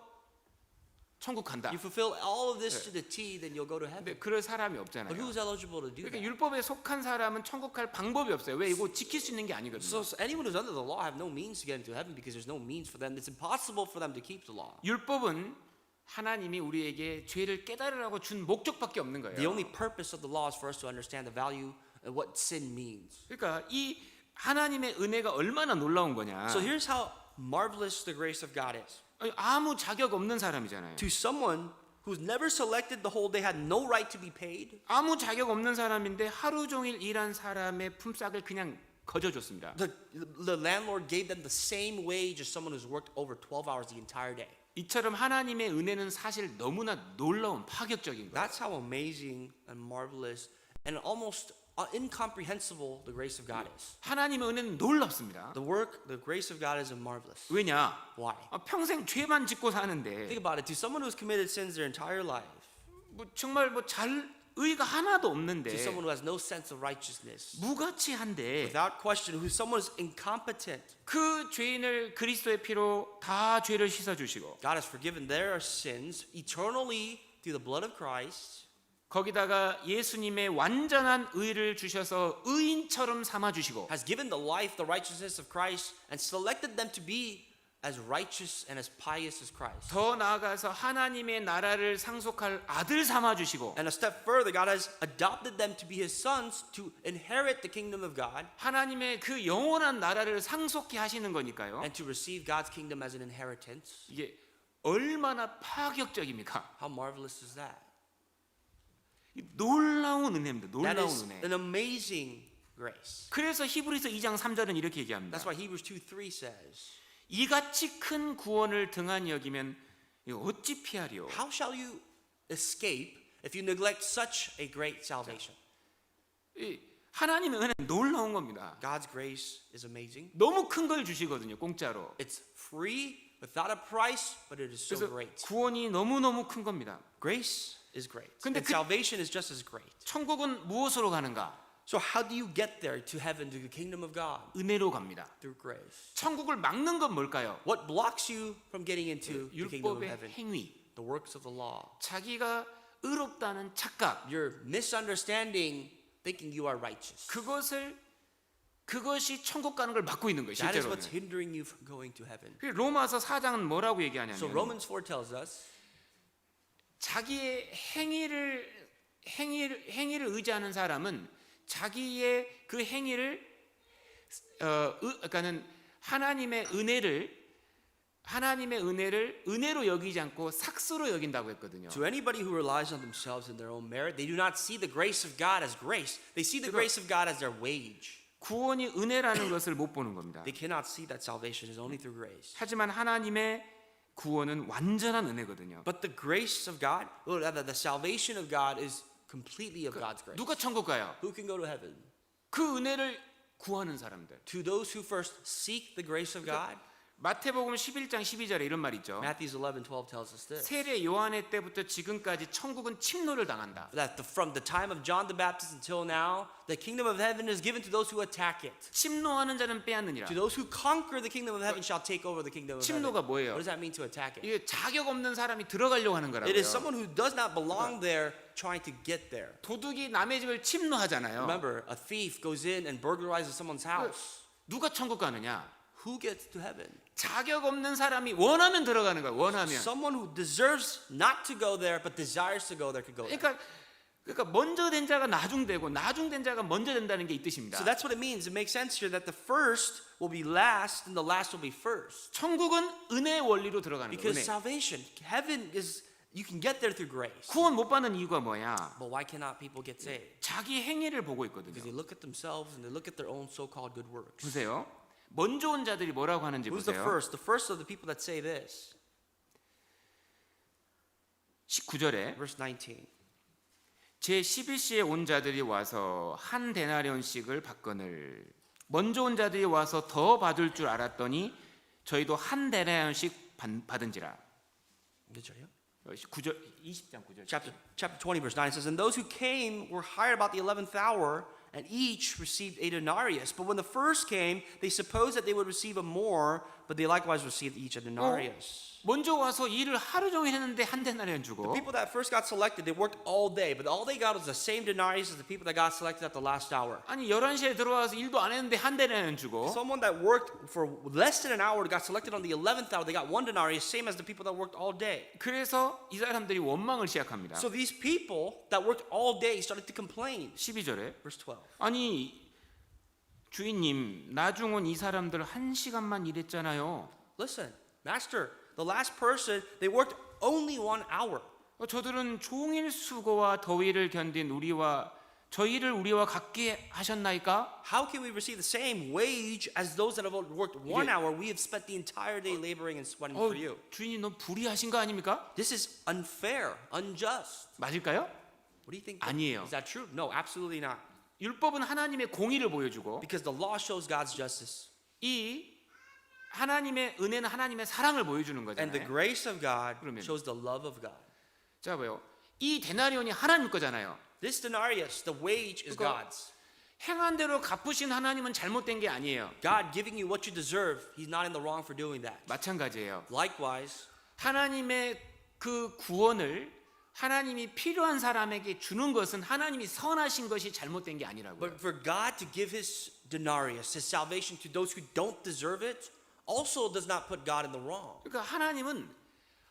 천국 간다. You fulfill all of this to the T, then you'll go to heaven. 근데 그럴 사람이 But 없잖아요. who's eligible to do 그러니까 that? 율법에 속한 사람은 천국 갈 방법이 없어요. 왜 이거 지킬 수 있는 게 아니거든요. So anyone who's under the law have no means to get into heaven because there's no means for them. It's impossible for them to keep the law. 율법은 하나님이 우리에게 죄를 깨달으라고 준 목적밖에 없는 거예요. The only purpose of the law is for us to understand the value of what sin means. 그러니까 이 하나님의 은혜가 얼마나 놀라운 거냐. So here's how marvelous the grace of God is. 아니, 아무 자격 없는 사람이잖아요. To someone who's never selected the whole day, had no right to be paid, 아무 자격 없는 사람인데 하루 종일 일한 사람의 품삯을 그냥 거저줬습니다. the landlord gave them the same wage as someone who's worked over 12 hours the entire day. 이처럼 하나님의 은혜는 사실 너무나 놀라운 파격적인 거예요. That's how amazing and marvelous and almost incomprehensible the grace of God is. 하나님의 은혜는 놀랍습니다. The grace of God is marvelous. 왜냐? Why? 평생 죄만 짓고 사는데 Think about it. To someone who's committed sins their entire life, 뭐 정말 의가 하나도 없는데 to someone who has no sense of righteousness, 무가치한데 without question, who someone is incompetent, 그 죄인을 그리스도의 피로 다 죄를 씻어주시고 God has forgiven their sins eternally through the blood of Christ. 거기다가 예수님의 완전한 의를 주셔서 의인처럼 삼아주시고 Has given the life, the righteousness of Christ, and selected them to be as righteous and as pious as Christ. 더 나아가서 하나님의 나라를 상속할 아들 삼아 주시고 And a step further, God has adopted them to be His sons to inherit the kingdom of God 하나님의 그 영원한 나라를 상속케 하시는 거니까요. and to receive God's kingdom as an inheritance. 이게 얼마나 파격적입니까? How marvelous is that? 놀라운 은혜입니다. That 놀라운 is 은혜. an amazing grace. 그래서 히브리서 2장 3절은 이렇게 얘기합니다. That's why Hebrews 2:3 says, 이같이 큰 구원을 등한히 여기면 어찌 피하리요? how shall you escape if you neglect such a great salvation? 이 하나님의 은혜는 놀라운 겁니다. God's grace is amazing. 너무 큰 걸 주시거든요, 공짜로. It's free without a price, but it is so 그래서 great. 구원이 너무너무 큰 겁니다. Grace is great. 근데 And salvation is just as great. 천국은 무엇으로 가는가? So how do you get there to heaven, to the kingdom of God? 은혜로 갑니다. Through grace. 천국을 막는 건 뭘까요? What blocks you from getting into the kingdom of 율법의 heaven? 행위, The works of the law. 자기가 의롭다는 착각, Your misunderstanding, thinking you are righteous. 그것이 천국 가는 걸 막고 있는 거예요, That is 실제로는. what's hindering you from going to heaven. 로마서 4장은 뭐라고 얘기하냐면 So Romans 4 tells us 자기의 행위를 의지하는 사람은 자기의 그 행위를 그러니까는 하나님의 은혜를 은혜로 여기지 않고 삭스로 여긴다고 했거든요. to anybody who relies on themselves and their own merit, they do not see the grace of God as grace. They see the grace of God as their wage. 구원이 은혜라는 것을 못 보는 겁니다. They cannot see that salvation is only through grace. 하지만 하나님의 구원은 완전한 은혜거든요. But the grace of God, the salvation of God is completely of God's grace. 누가 천국 가요? Who can go to heaven? 그 은혜를 구하는 사람들. To those who first seek the grace of God. 마태복음 11장 12절에 이런 말 있죠. Matthew 11:12 tells us this. 세례 요한의 때부터 지금까지 천국은 침노를 당한다. That from the time of John the Baptist until now, the kingdom of heaven is given to those who attack it. 침노하는 자는 빼앗느니라. To those who conquer the kingdom of heaven shall take over the kingdom of heaven. 침노가 뭐예요? What does that mean to attack it? 이게 자격 없는 사람이 들어가려고 하는 거라고요. It is someone who does not belong there trying to get there. 도둑이 남의 집을 침노하잖아요. Remember, a thief goes in and burglarizes someone's house. 누가 천국 가느냐? Who gets to heaven? 자격 없는 사람이 원하면 들어가는 거야. 원하면. Someone who deserves not to go there but desires to go there could go there. 그러니까 먼저 된 자가 나중되고 나중된 자가 먼저 된다는 게 이 뜻입니다. So that's what it means. It makes sense here that the first will be last and the last will be first. 천국은 은혜의 원리로 들어가는 거예요. Because 은혜. salvation, heaven is, you can get there through grace. 구원 못 받는 이유가 뭐야? But why cannot people get saved? 자기 행위를 보고 Because 있거든요. they look at themselves and they look at their own so-called good works. 보세요. 먼저 온 자들이 뭐라고 하는지 Who's the 보세요. first? The first of the people that say this. 19절에 Verse 19. 제 11시에 온 자들이 와서 한 데나리온씩을 받거늘 먼저 온 자들이 와서 더 받을 줄 알았더니 저희도 한 데나리온씩 받은지라. 몇 절이요? 9절 20장 9절. Chapter 20 verse 9 says, and those who came were hired about the 11th hour, and each received a denarius. But when the first came, they supposed that they would receive a more, but they likewise received each a denarius. 먼저 와서 일을 하루 종일 했는데 한 데나리온 The 주고 people that first got selected, they worked all day, but all they got was the same denarius as the people that got selected at the last hour. 아니 11시에 들어와서 일도 안 했는데 한 데나리온 주고 Someone that worked for less than an hour got selected on the 11th hour, they got one denarius, same as the people that worked all day. 그래서 이 사람들이 원망을 시작합니다. So these people that worked all day started to complain. 12절에 Verse 12. 아니 주인님 나중 온 이 사람들 1시간만 일했잖아요. Listen, master, the last person, they worked only 1 hour. 저들은 종일 수고와 더위를 견딘 저희를 우리와 같게 하셨나이까? How can we receive the same wage as those that have worked 1 hour? We have spent the entire day laboring and sweating for you. 주인님 너무 불의하신 거 아닙니까? This is unfair, unjust. 맞을까요? What do you think? 아니에요. Is that true? No, absolutely not. 율법은 하나님의 공의를 보여주고 Because the law shows God's justice. 이 하나님의 은혜는 하나님의 사랑을 보여주는 And the 거잖아요. grace of God 그러면- shows the love of God. 자 봐요. 이 데나리온이 하나님 거잖아요. This denarius, the wage is 그러니까- God's. 행한 대로 갚으신 하나님은 잘못된 게 아니에요. God giving you what you deserve, He's not in the wrong for doing that. 마찬가지예요. Likewise, 하나님의 그 구원을 하나님이 필요한 사람에게 주는 것은 하나님이 선하신 것이 잘못된 게 아니라고요. but for God to give His denarius, His salvation to those who don't deserve it, also does not put God in the wrong. 그러니까 하나님은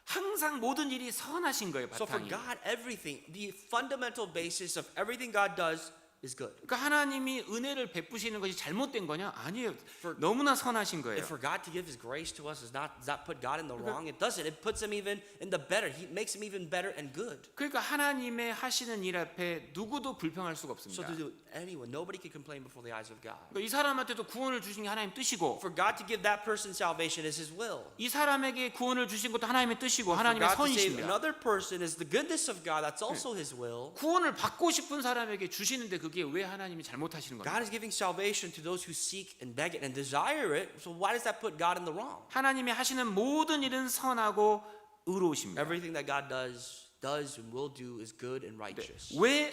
항상 모든 일이 선하신 거예요, So for 바탕이. God, everything, the fundamental basis of everything God does is good. 그러니까 하나님이 은혜를 베푸시는 것이 잘못된 거냐? 아니에요. 너무나 선하신 거예요. And for God to give His grace to us does not put God in the wrong. It doesn't. It puts Him even in the better. He makes Him even better and good. 그러니까 하나님의 하시는 일 앞에 누구도 불평할 수가 So 없습니다. to do anyone, nobody can complain before the eyes of God. 그러니까 이 사람한테도 구원을 주신 게 하나님 뜻이고, For God to give that person salvation is His will. 이 사람에게 구원을 주신 것도 하나님의 뜻이고 For 하나님의 God to save 선이십니다. another person is the goodness of God. That's also His will. 구원을 받고 싶은 사람에게 주시는데 그게 왜 하나님이 잘못하시는 God 겁니까? is giving salvation to those who seek and beg it and desire it. So why does that put God in the wrong? 하나님이 하시는 모든 일은 선하고 의로우십니다. Everything that God does and will do is good and righteous. 왜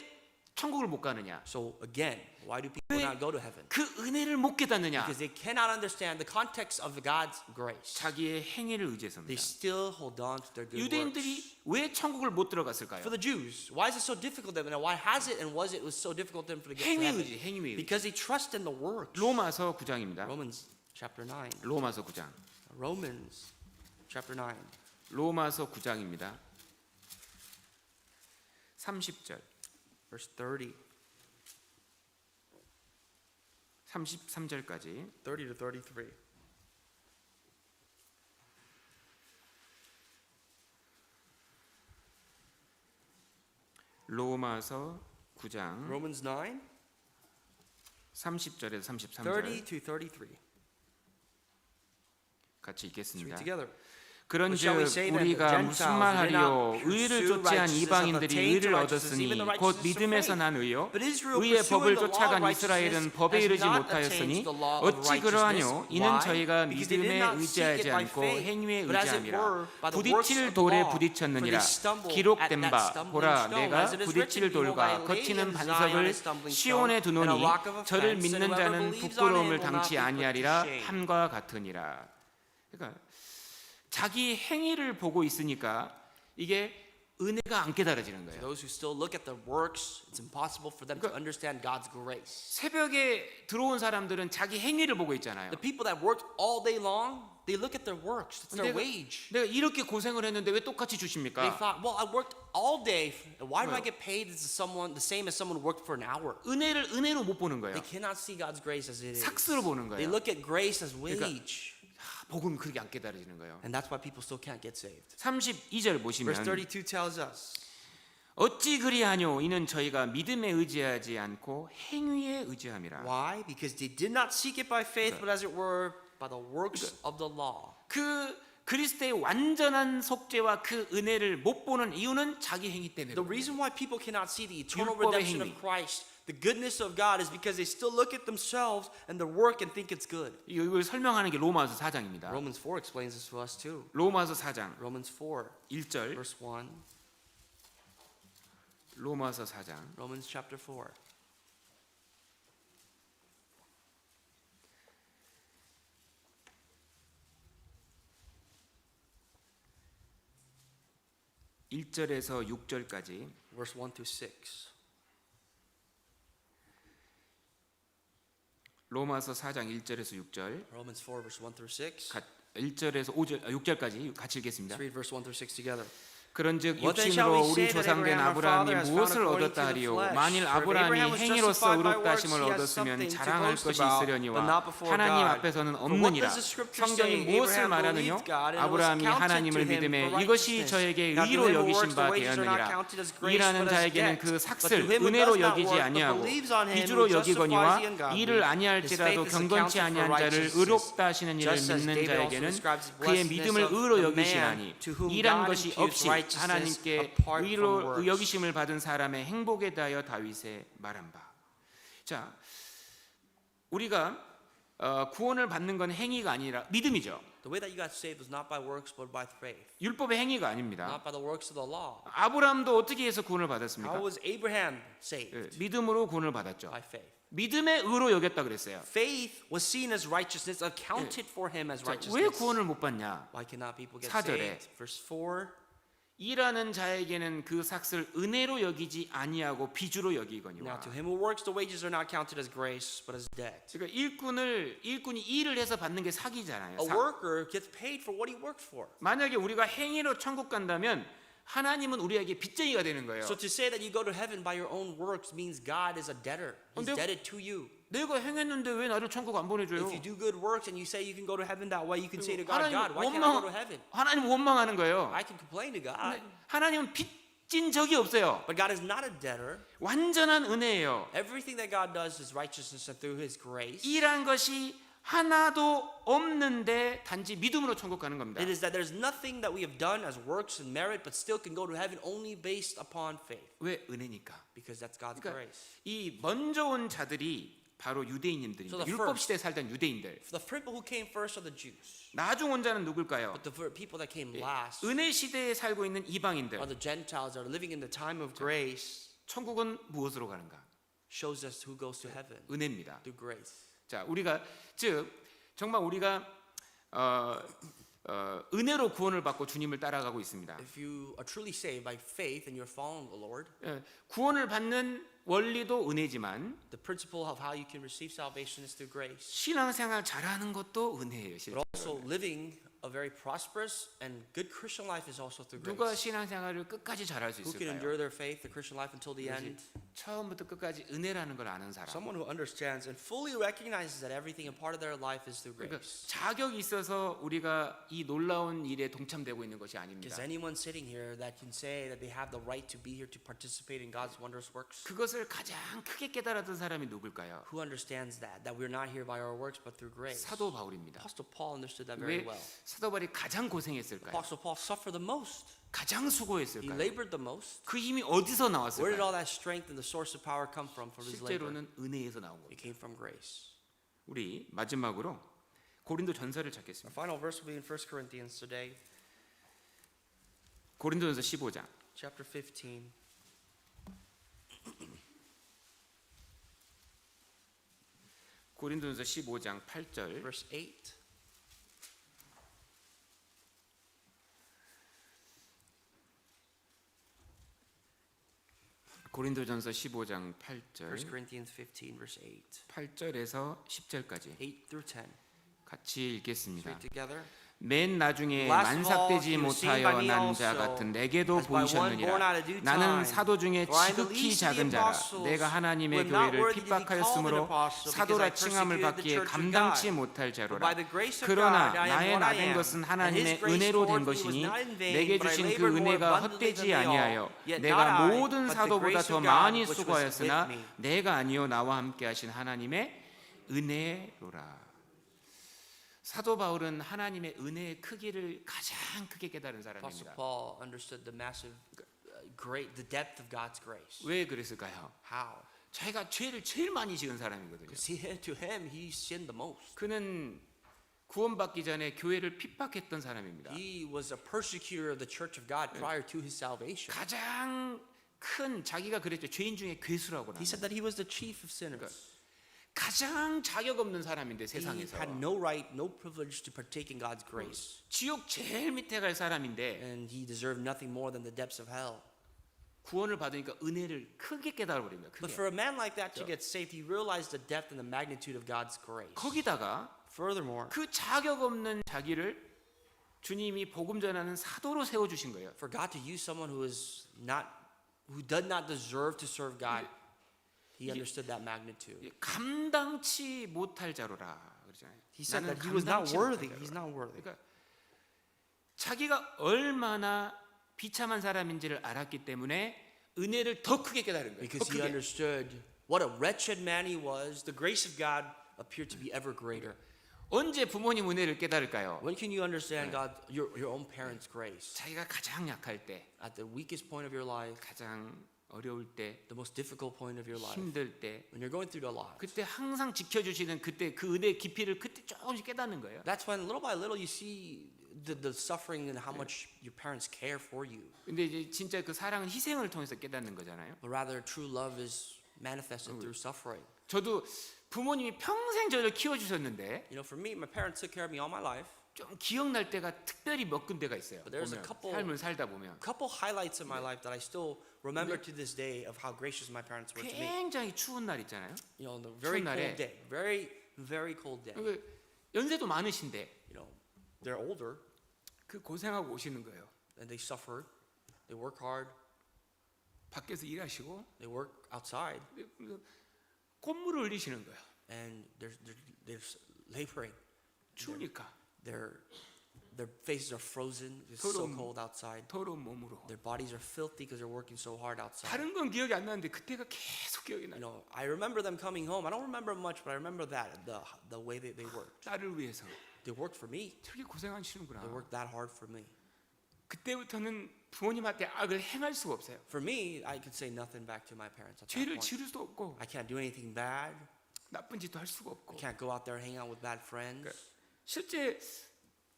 천국을 못 가느냐? So again, why do people not go to heaven? 그 은혜를 못 깨닫느냐? Because they cannot understand the context of God's grace. 자기의 행위를 They 의지해서입니다. still hold on to their good works. 유대인들이 왜 천국을 못 들어갔을까요? For the Jews, why is it so difficult for them? And why has it and was it so difficult for them to get to 행위 heaven? 의지, 행위 의지. Because they trust in the works. 로마서 9장입니다. Romans chapter 9. 로마서 9장. Romans chapter 9. 로마서 9장입니다. 30절, Verse 30. 33절까지. 30 to 33. 로마서 9장 Romans 9, 30절에서 30 33절 to 33. 같이 Let's 읽겠습니다. read together. 그런즉 Shall we say then 우리가 that 무슨 Gentiles 말 did 하리요? not 의를 pursue 쫓지 않은 righteousness 이방인들이 and attain 의를 to righteousness, 얻었으니 even the 곧 righteousness of 믿음에서 faith. 난 의요. But Israel 의의 pursuing 법을 the law of 쫓아간 righteousness 이스라엘은 법에 has 이르지 not 못하였으니 attained the law of 어찌 그러하뇨? righteousness. 이는 Why? 저희가 Because they did 믿음에 not seek 의지하지 it by 않고 faith, 행위에 but as it 의지함이라. were by the works 부딪힐 of the 돌에 law. 부딪혔느니라. For they stumbled 기록된 at that 바 stumbling 보라 stone. 내가 As it is 부딪힐 written, Behold, 돌과 I lay 거치는 in Zion a 반석을 stumbling 시온에 stone and a 두노니 rock of 저를 offense, 믿는 and 자는 whoever believes on him 부끄러움을 will not 당치 be put to 아니하리라 shame. 함과 같으니라. 그러니까 자기 행위를 보고 있으니까 이게 은혜가 안 깨달아지는 For 거예요. those who still look at their works, it's impossible for them to understand God's grace. 새벽에 들어온 사람들은 자기 행위를 보고 있잖아요. The people that worked all day long, they look at their works. It's their wage. 내가 이렇게 고생을 했는데 왜 똑같이 They 주십니까? thought, well, I worked all day. Why do I get paid as someone the same as someone who worked for an hour? 은혜로 못 보는 거예요. They cannot see God's grace as it is. 삭스로 보는 They 거예요. look at grace as wage. 복음 그렇게 안 깨달아지는 거예요. And that's why people still can't get saved. 32절 보시면 Verse 32 tells us, 어찌 그리하뇨? 이는 저희가 믿음에 의지하지 않고 행위에 의지함이라. why? Because they did not seek it by faith, but as it were by the works of the law. 그 그리스도의 완전한 속죄와 그 은혜를 못 보는 이유는 자기 행위 때문에. The reason why people cannot see the eternal 율법의 redemption 행위. of Christ, the goodness of God, is because they still look at themselves and their work and think it's good. 이걸 설명하는 게 로마서 4장입니다. Romans 4 explains this to us too. 로마서 4장 Romans 4, 1절. verse 1. 로마서 4장 Romans chapter 4. 일절에서 6절까지 Verse 1 to 6. 로마서 4장 1절에서 6절 Romans 4, verse 1 through 6. 1절에서 6절까지 같이 읽겠습니다. Let's read verse 1 through 6 together. 그런즉 What then shall 육신으로 we 우리 say that 조상된 Abraham our father 아브라함이 has found 무엇을 according 얻었다 to the 하리요? flesh? 만일 For if 아브라함이 Abraham was 행위로서 justified by 의롭다 works, 하심을 he has 얻었으면 something to 자랑할 boast 것이 about, 있으려니와 but not before 하나님 God. 앞에서는 For what 없느니라. does the scripture 성경이 say? 무엇을 Abraham 말하느뇨? believed God, and it was 아브라함이 counted 하나님을 to him 믿음에 for 이것이 righteousness. 저에게 Now to 의로 him who 여기신 works, 바 the wages are not 되었느니라. counted as grace, 일하는 but as 자에게는 debt. 그 But to 삭슬 him who 은혜로 does not 여기지 work, but 아니하고 believes on him 빚으로 who justifies the 여기거니와 ungodly, 이를 아니할 his 지라도 faith is 경건치 accounted for 아니한 자를 righteousness. 의롭다 하시는 이를 Just as 믿는 David also 자에게는 describes the 그의 blessedness 믿음을 of 의로 the 여기시나니 man to whom 일한 God 것이 imputes 없이 righteousness 하나님께 apart from 의로 works. 여기심을 받은 사람의 행복에 대하여 다윗에 말한 바. 자, 우리가 구원을 받는 건 행위가 아니라 믿음이죠. The way that you got saved was not by works, but by faith. 율법의 행위가 아닙니다. Not by the works of the law. 아브라함도 어떻게 해서 구원을 How 받았습니까? was Abraham saved? 예, 믿음으로 구원을 받았죠. By faith. 믿음의 의로 여겼다 그랬어요. Faith was seen as righteousness, accounted for him as 자, righteousness. 왜 구원을 못 받냐? Why cannot people get 4절에 saved? Verse 4. 일하는 자에게는 그 삭을 은혜로 여기지 아니하고 빚으로 Now 여기거니와. to him who works, the wages are not counted as grace, but as debt. 그러니까 일꾼이 일을 해서 받는 게 사기잖아요. A worker gets paid for what he works for. 만약에 우리가 행위로 천국 간다면 하나님은 우리에게 빚쟁이가 되는 거예요. So to say that you go to heaven by your own works means God is a debtor. He's 근데- indebted to you. 내가 행했는데 왜 나를 천국 안 보내줘요? If you do good works and you say you can go to heaven that way, you can say to God, 하나님 God, why can't I go to heaven? 하나님 원망하는 거예요. I can complain to God. 근데 하나님은 빚진 적이 없어요. But God is not a debtor. 완전한 은혜예요. Everything that God does is righteousness and through His grace. 일한 것이 하나도 없는데 단지 믿음으로 천국 가는 겁니다. It is that there's nothing that we have done as works and merit, but still can go to heaven only based upon faith, 왜 은혜니까? because that's God's 그러니까 grace. 이 먼저 온 자들이 바로 유대인들입니다. So the 율법 first- 시대에 살던 유대인들. The people who came first are the Jews, 나중 온 자는 누굴까요? but the people that came last 은혜 시대에 살고 있는 이방인들. are the Gentiles that are living in the time of grace. 천국은 무엇으로 가는가? Shows us who goes to heaven 은혜입니다. through grace. 자, 우리가 즉 정말 우리가 은혜로 구원을 받고 주님을 따라가고 있습니다. If you are truly saved by faith and you're following the Lord, 예, 구원을 받는 원리도 은혜지만 the principle of how you can receive salvation is through grace. 신앙생활 잘하는 것도 은혜예요. But 실제로. also living a very prosperous and good Christian life is also through 누가 grace. 신앙생활을 끝까지 잘할 수 Who can 있을까요? endure their faith, the Christian life until the end? 처음부터 끝까지 은혜라는 걸 아는 사람. Someone who understands and fully recognizes that everything and part of their life is through 그러니까 grace. 자격이 있어서 우리가 이 놀라운 일에 동참되고 있는 것이 아닙니다. Is anyone sitting here that can say that they have the right to be here to participate in God's wondrous works? 그것을 가장 크게 깨달았던 사람이 누굴까요? Who understands that we're not here by our works but through grace? 사도 바울입니다. Apostle Paul understood that very 왜 well. 사도 바울이 가장 고생했을까요? Apostle Paul suffered the most. 가장 He 수고했을까요? labored the most. 그 힘이 어디서 Where did all 나왔을까요? that strength and the source of power come from for his labor? 실제로는 은혜에서 나온 It 겁니다. came from grace. 우리 마지막으로 고린도 전서를 Our 찾겠습니다. final verse will be in 1 Corinthians today, 고린도전서 15장. chapter 15. 고린도전서 15장 8절. Verse 8. 고린도전서 15장 1 8절. Corinthians 15, verse 8. 8절에서 10절까지 8 through 10. 같이 읽겠습니다. Read together. 맨 나중에 Last of all, 만삭되지 he was seen by 못하여 me 난 자 also, 같은 내게도 as by one born out 보이셨느니라. of due 나는 time. 사도 중에 For I am the 지극히 least of the 작은 자라. apostles, 내가 하나님의 who am not 교회를 worthy to be called an 핍박하였으므로 apostle, because 사도라 I 칭함을 persecuted the 받기에 church of 감당치 God. 못할 But 자로라. by the grace of 그러나 God, I am 나의 what I 나된 am. 것은 And 하나님의 his grace 은혜로 된 toward me was 것이니 not in vain, 내게 but I 주신 그 labored more 은혜가 abundantly 헛되지 than they all. 아니하여 Yet 내가 not I, 모든 but the 사도보다 grace 더 of God 많이 which was 수고하였으나 with me. 내가 아니요 나와 함께 하신 하나님의 은혜로라. 사도 바울은 하나님의 은혜의 크기를 가장 크게 깨달은 Apostle 사람입니다. Paul understood the massive, the depth of God's grace. 왜 그랬을까요? How? 자기가 죄를 제일 많이 지은 사람이거든요. Because to him, he sinned the most. 그는 구원받기 전에 교회를 핍박했던 사람입니다. He was a persecutor of the church of God prior to his salvation. 가장 큰 자기가 그랬죠. 죄인 중에 괴수라고 He said that he was the chief of sinners. 가장 자격 없는 사람인데 He 세상에서 had no right, no privilege to partake in God's grace. 지옥 제일 밑에 갈 사람인데 And he deserved nothing more than the depths of hell. 구원을 받으니까 은혜를 크게 깨달아 버립니다. But 크게. for a man like that to get saved, he realized the depth and the magnitude of God's grace. 거기다가 Furthermore, 그 자격 없는 자기를 주님이 복음 전하는 사도로 세워 주신 거예요. for God to use someone who did not deserve to serve God, he understood that magnitude. 감당치 못할 자로라 그러잖아요. He said 나는 that he was not 감당치 worthy. 못할 He's 자로라. not worthy. 그러니까 자기가 얼마나 비참한 사람인지를 알았기 때문에 은혜를 더 크게 깨달은 거예요. 더 Because he 크게. understood what a wretched man he was, the grace of God appeared to be ever greater. 언제 부모님 은혜를 깨달을까요? When can you understand God, your own parents' grace? 자기가 가장 약할 때, At the weakest point of your life, 가장 어려울 때, the most difficult point of your life, 힘들 때, when you're going through a lot. 그때 항상 지켜주시는 그때 그 은혜의 깊이를 그때 조금씩 깨닫는 거예요. That's when little by little you see the suffering and how much your parents care for you. 근데 이제 진짜 그 사랑은 희생을 통해서 깨닫는 거잖아요. But rather, true love is manifested through suffering. 저도 부모님이 평생 저를 키워주셨는데 You know, for me, my parents took care of me all my life. 좀 기억날 때가 특별히 몇 군데가 있어요. But there's a 보면, couple- 삶을 살다 보면 couple highlights in my life that I still remember to this day of how gracious my parents were to me. 굉장히 추운 날 있잖아요. You know, the very 추운 날에- cold day, very cold day. 그 연세도 많으신데 You know, they're older 그 고생하고 오시는 거예요. and they suffer. They work hard. 밖에서 일하시고 They work outside 콧물을 흘리시는 거예요. and they're laboring. 추우니까 Their faces are frozen. It's so 더러운- cold outside. 더러운 몸으로. Their bodies are filthy because they're working so hard outside. 다른 건 기억이 안 나는데 그때가 계속 기억이 You 나요. know, I remember them coming home. I don't remember much, but I remember that the way they worked. 나를 위해서 They worked for me. 저렇게 고생하시는구나. They worked that hard for me. 그때부터는 부모님한테 악을 행할 수가 없어요. For me, I could say nothing back to my parents at that 죄를 point. 지을 수도 없고 I can't do anything bad. 나쁜 짓도 할 수가 없고. I can't go out there and hang out with bad friends. 실제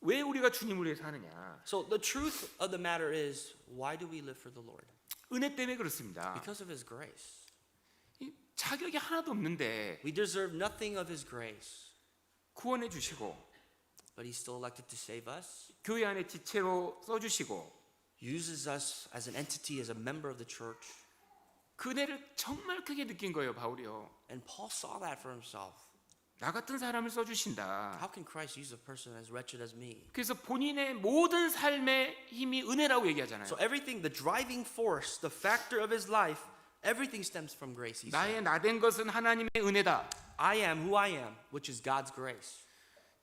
왜 우리가 주님을 위해서 하느냐? So the truth of the matter is, why do we live for the Lord? 은혜 때문에 그렇습니다. Because of His grace. 이 자격이 하나도 없는데 We deserve nothing of His grace, 구원해 주시고 but He still elected to save us, 교회 안에 지체로 써주시고 uses us as an entity, as a member of the church. 그 은혜를 정말 크게 느낀 거예요, 바울이요. And Paul saw that for himself. 나 같은 사람을 써주신다. How can Christ use a person as wretched as me? 그래서 본인의 모든 삶의 힘이 은혜라고 얘기하잖아요. So everything, the driving force, the factor of his life, everything stems from grace. He said, 나의 나된 것은 하나님의 은혜다. I am who I am, which is God's grace.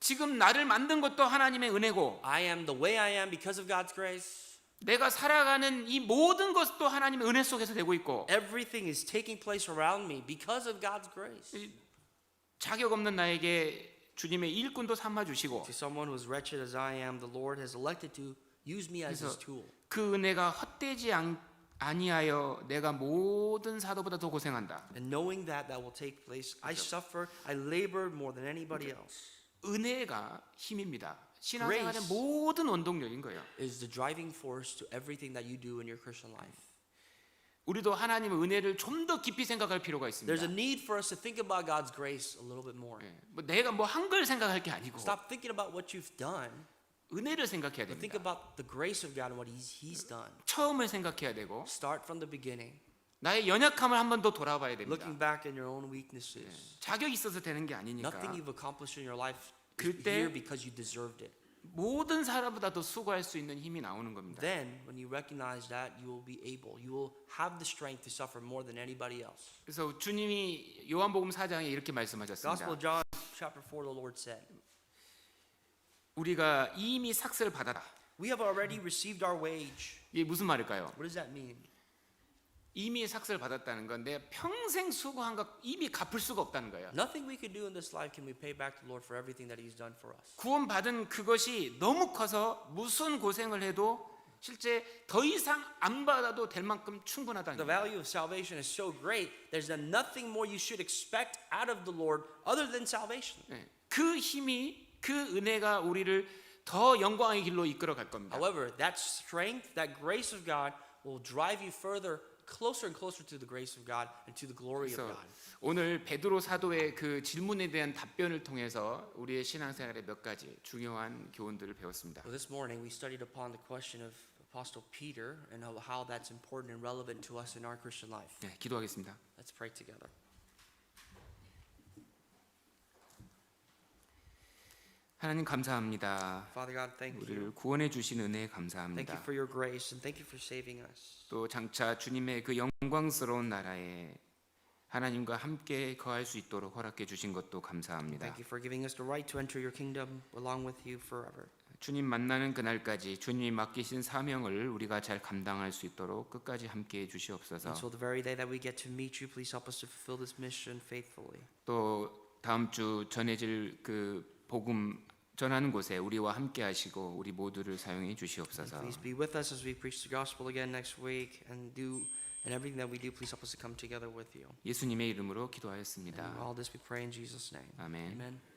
지금 나를 만든 것도 하나님의 은혜고 I am the way I am because of God's grace. 내가 살아가는 이 모든 것도 하나님의 은혜 속에서 되고 있고 Everything is taking place around me because of God's grace. 이 자격 없는 나에게 주님의 일꾼도 삼아 주시고 To someone who is wretched as I am, the Lord has elected to use me as His 그래서 tool. 그 은혜가 헛되지 아니하여 내가 모든 사도보다 더 고생한다. And knowing that will take place, I suffer, I labor more than anybody else. 은혜가 힘입니다. 신앙생활의 Grace. 모든 원동력인 거예요. Is the driving force to everything that you do in your Christian life. 우리도 하나님의 은혜를 좀 더 깊이 생각할 필요가 있습니다. There's a need for us to think about God's grace a little bit more. 예, 뭐 내가 뭐 한 걸 생각할 게 아니고 Stop thinking about what you've done, 은혜를 생각해야 but think 됩니다. about the grace of God and what He's done. 처음을 생각해야 되고 Start from the beginning, 나의 연약함을 한 번 더 돌아봐야 됩니다. looking back in your own weaknesses. 자격이 있어서 되는 게 아니니까 Nothing you've accomplished in your life is 그때- here because you deserved it. 모든 사람보다 더 수고할 수 있는 힘이 나오는 겁니다. Then, when you recognize that, you will be able, you will have the strength to suffer more than anybody else. 그래서 주님이 요한복음 4장에 이렇게 말씀하셨습니다. Gospel of John, chapter 4, the Lord said, 우리가 이미 삭스를 받았다. we have already received our wage. 이게 무슨 말일까요? What does that mean? 이미 삭스를 받았다는 건 내가 평생 수고한 거 이미 갚을 수가 없다는 거예요. Nothing we can do in this life can we pay back to the Lord for everything that He's done for us. 구원받은 그것이 너무 커서 무슨 고생을 해도 실제 더 이상 안 받아도 될 만큼 충분하다는 The 거예요. value of salvation is so great, there's nothing more you should expect out of the Lord other than salvation. 네, 그 힘이 그 은혜가 우리를 더 영광의 길로 이끌어 갈 겁니다. However, that strength, that grace of God will drive you further, closer and closer to the grace of God and to the glory of 그래서 God. 오늘 베드로 사도의 그 질문에 대한 답변을 통해서 우리의 신앙생활의 몇 가지 중요한 교훈들을 배웠습니다. Well, this morning we studied upon the question of Apostle Peter and how that's important and relevant to us in our Christian life. 네, 기도하겠습니다. Let's pray together. 하나님 감사합니다. Father God, thank you. 우리를 구원해 주신 은혜에 Thank 감사합니다. you for your grace and thank you for saving us. 또 장차 주님의 그 영광스러운 나라에 하나님과 함께 거할 수 있도록 허락해 주신 것도 감사합니다. Thank you for giving us the right to enter your kingdom along with you forever. 주님 만나는 그날까지 주님이 맡기신 사명을 우리가 잘 감당할 수 있도록 끝까지 함께해 주시옵소서. Until the very day that we get to meet you, please help us to fulfill this mission faithfully. 또 다음 주 전해질 그 복음 전하는 곳에 우리와 함께 하시고 우리 모두를 사용해 주시옵소서. Please be with us as we preach the gospel again next week and everything that we do, please help us to come together with you. 예수님의 이름으로 기도하였습니다. And all this we pray in Jesus' name. 아멘. Amen.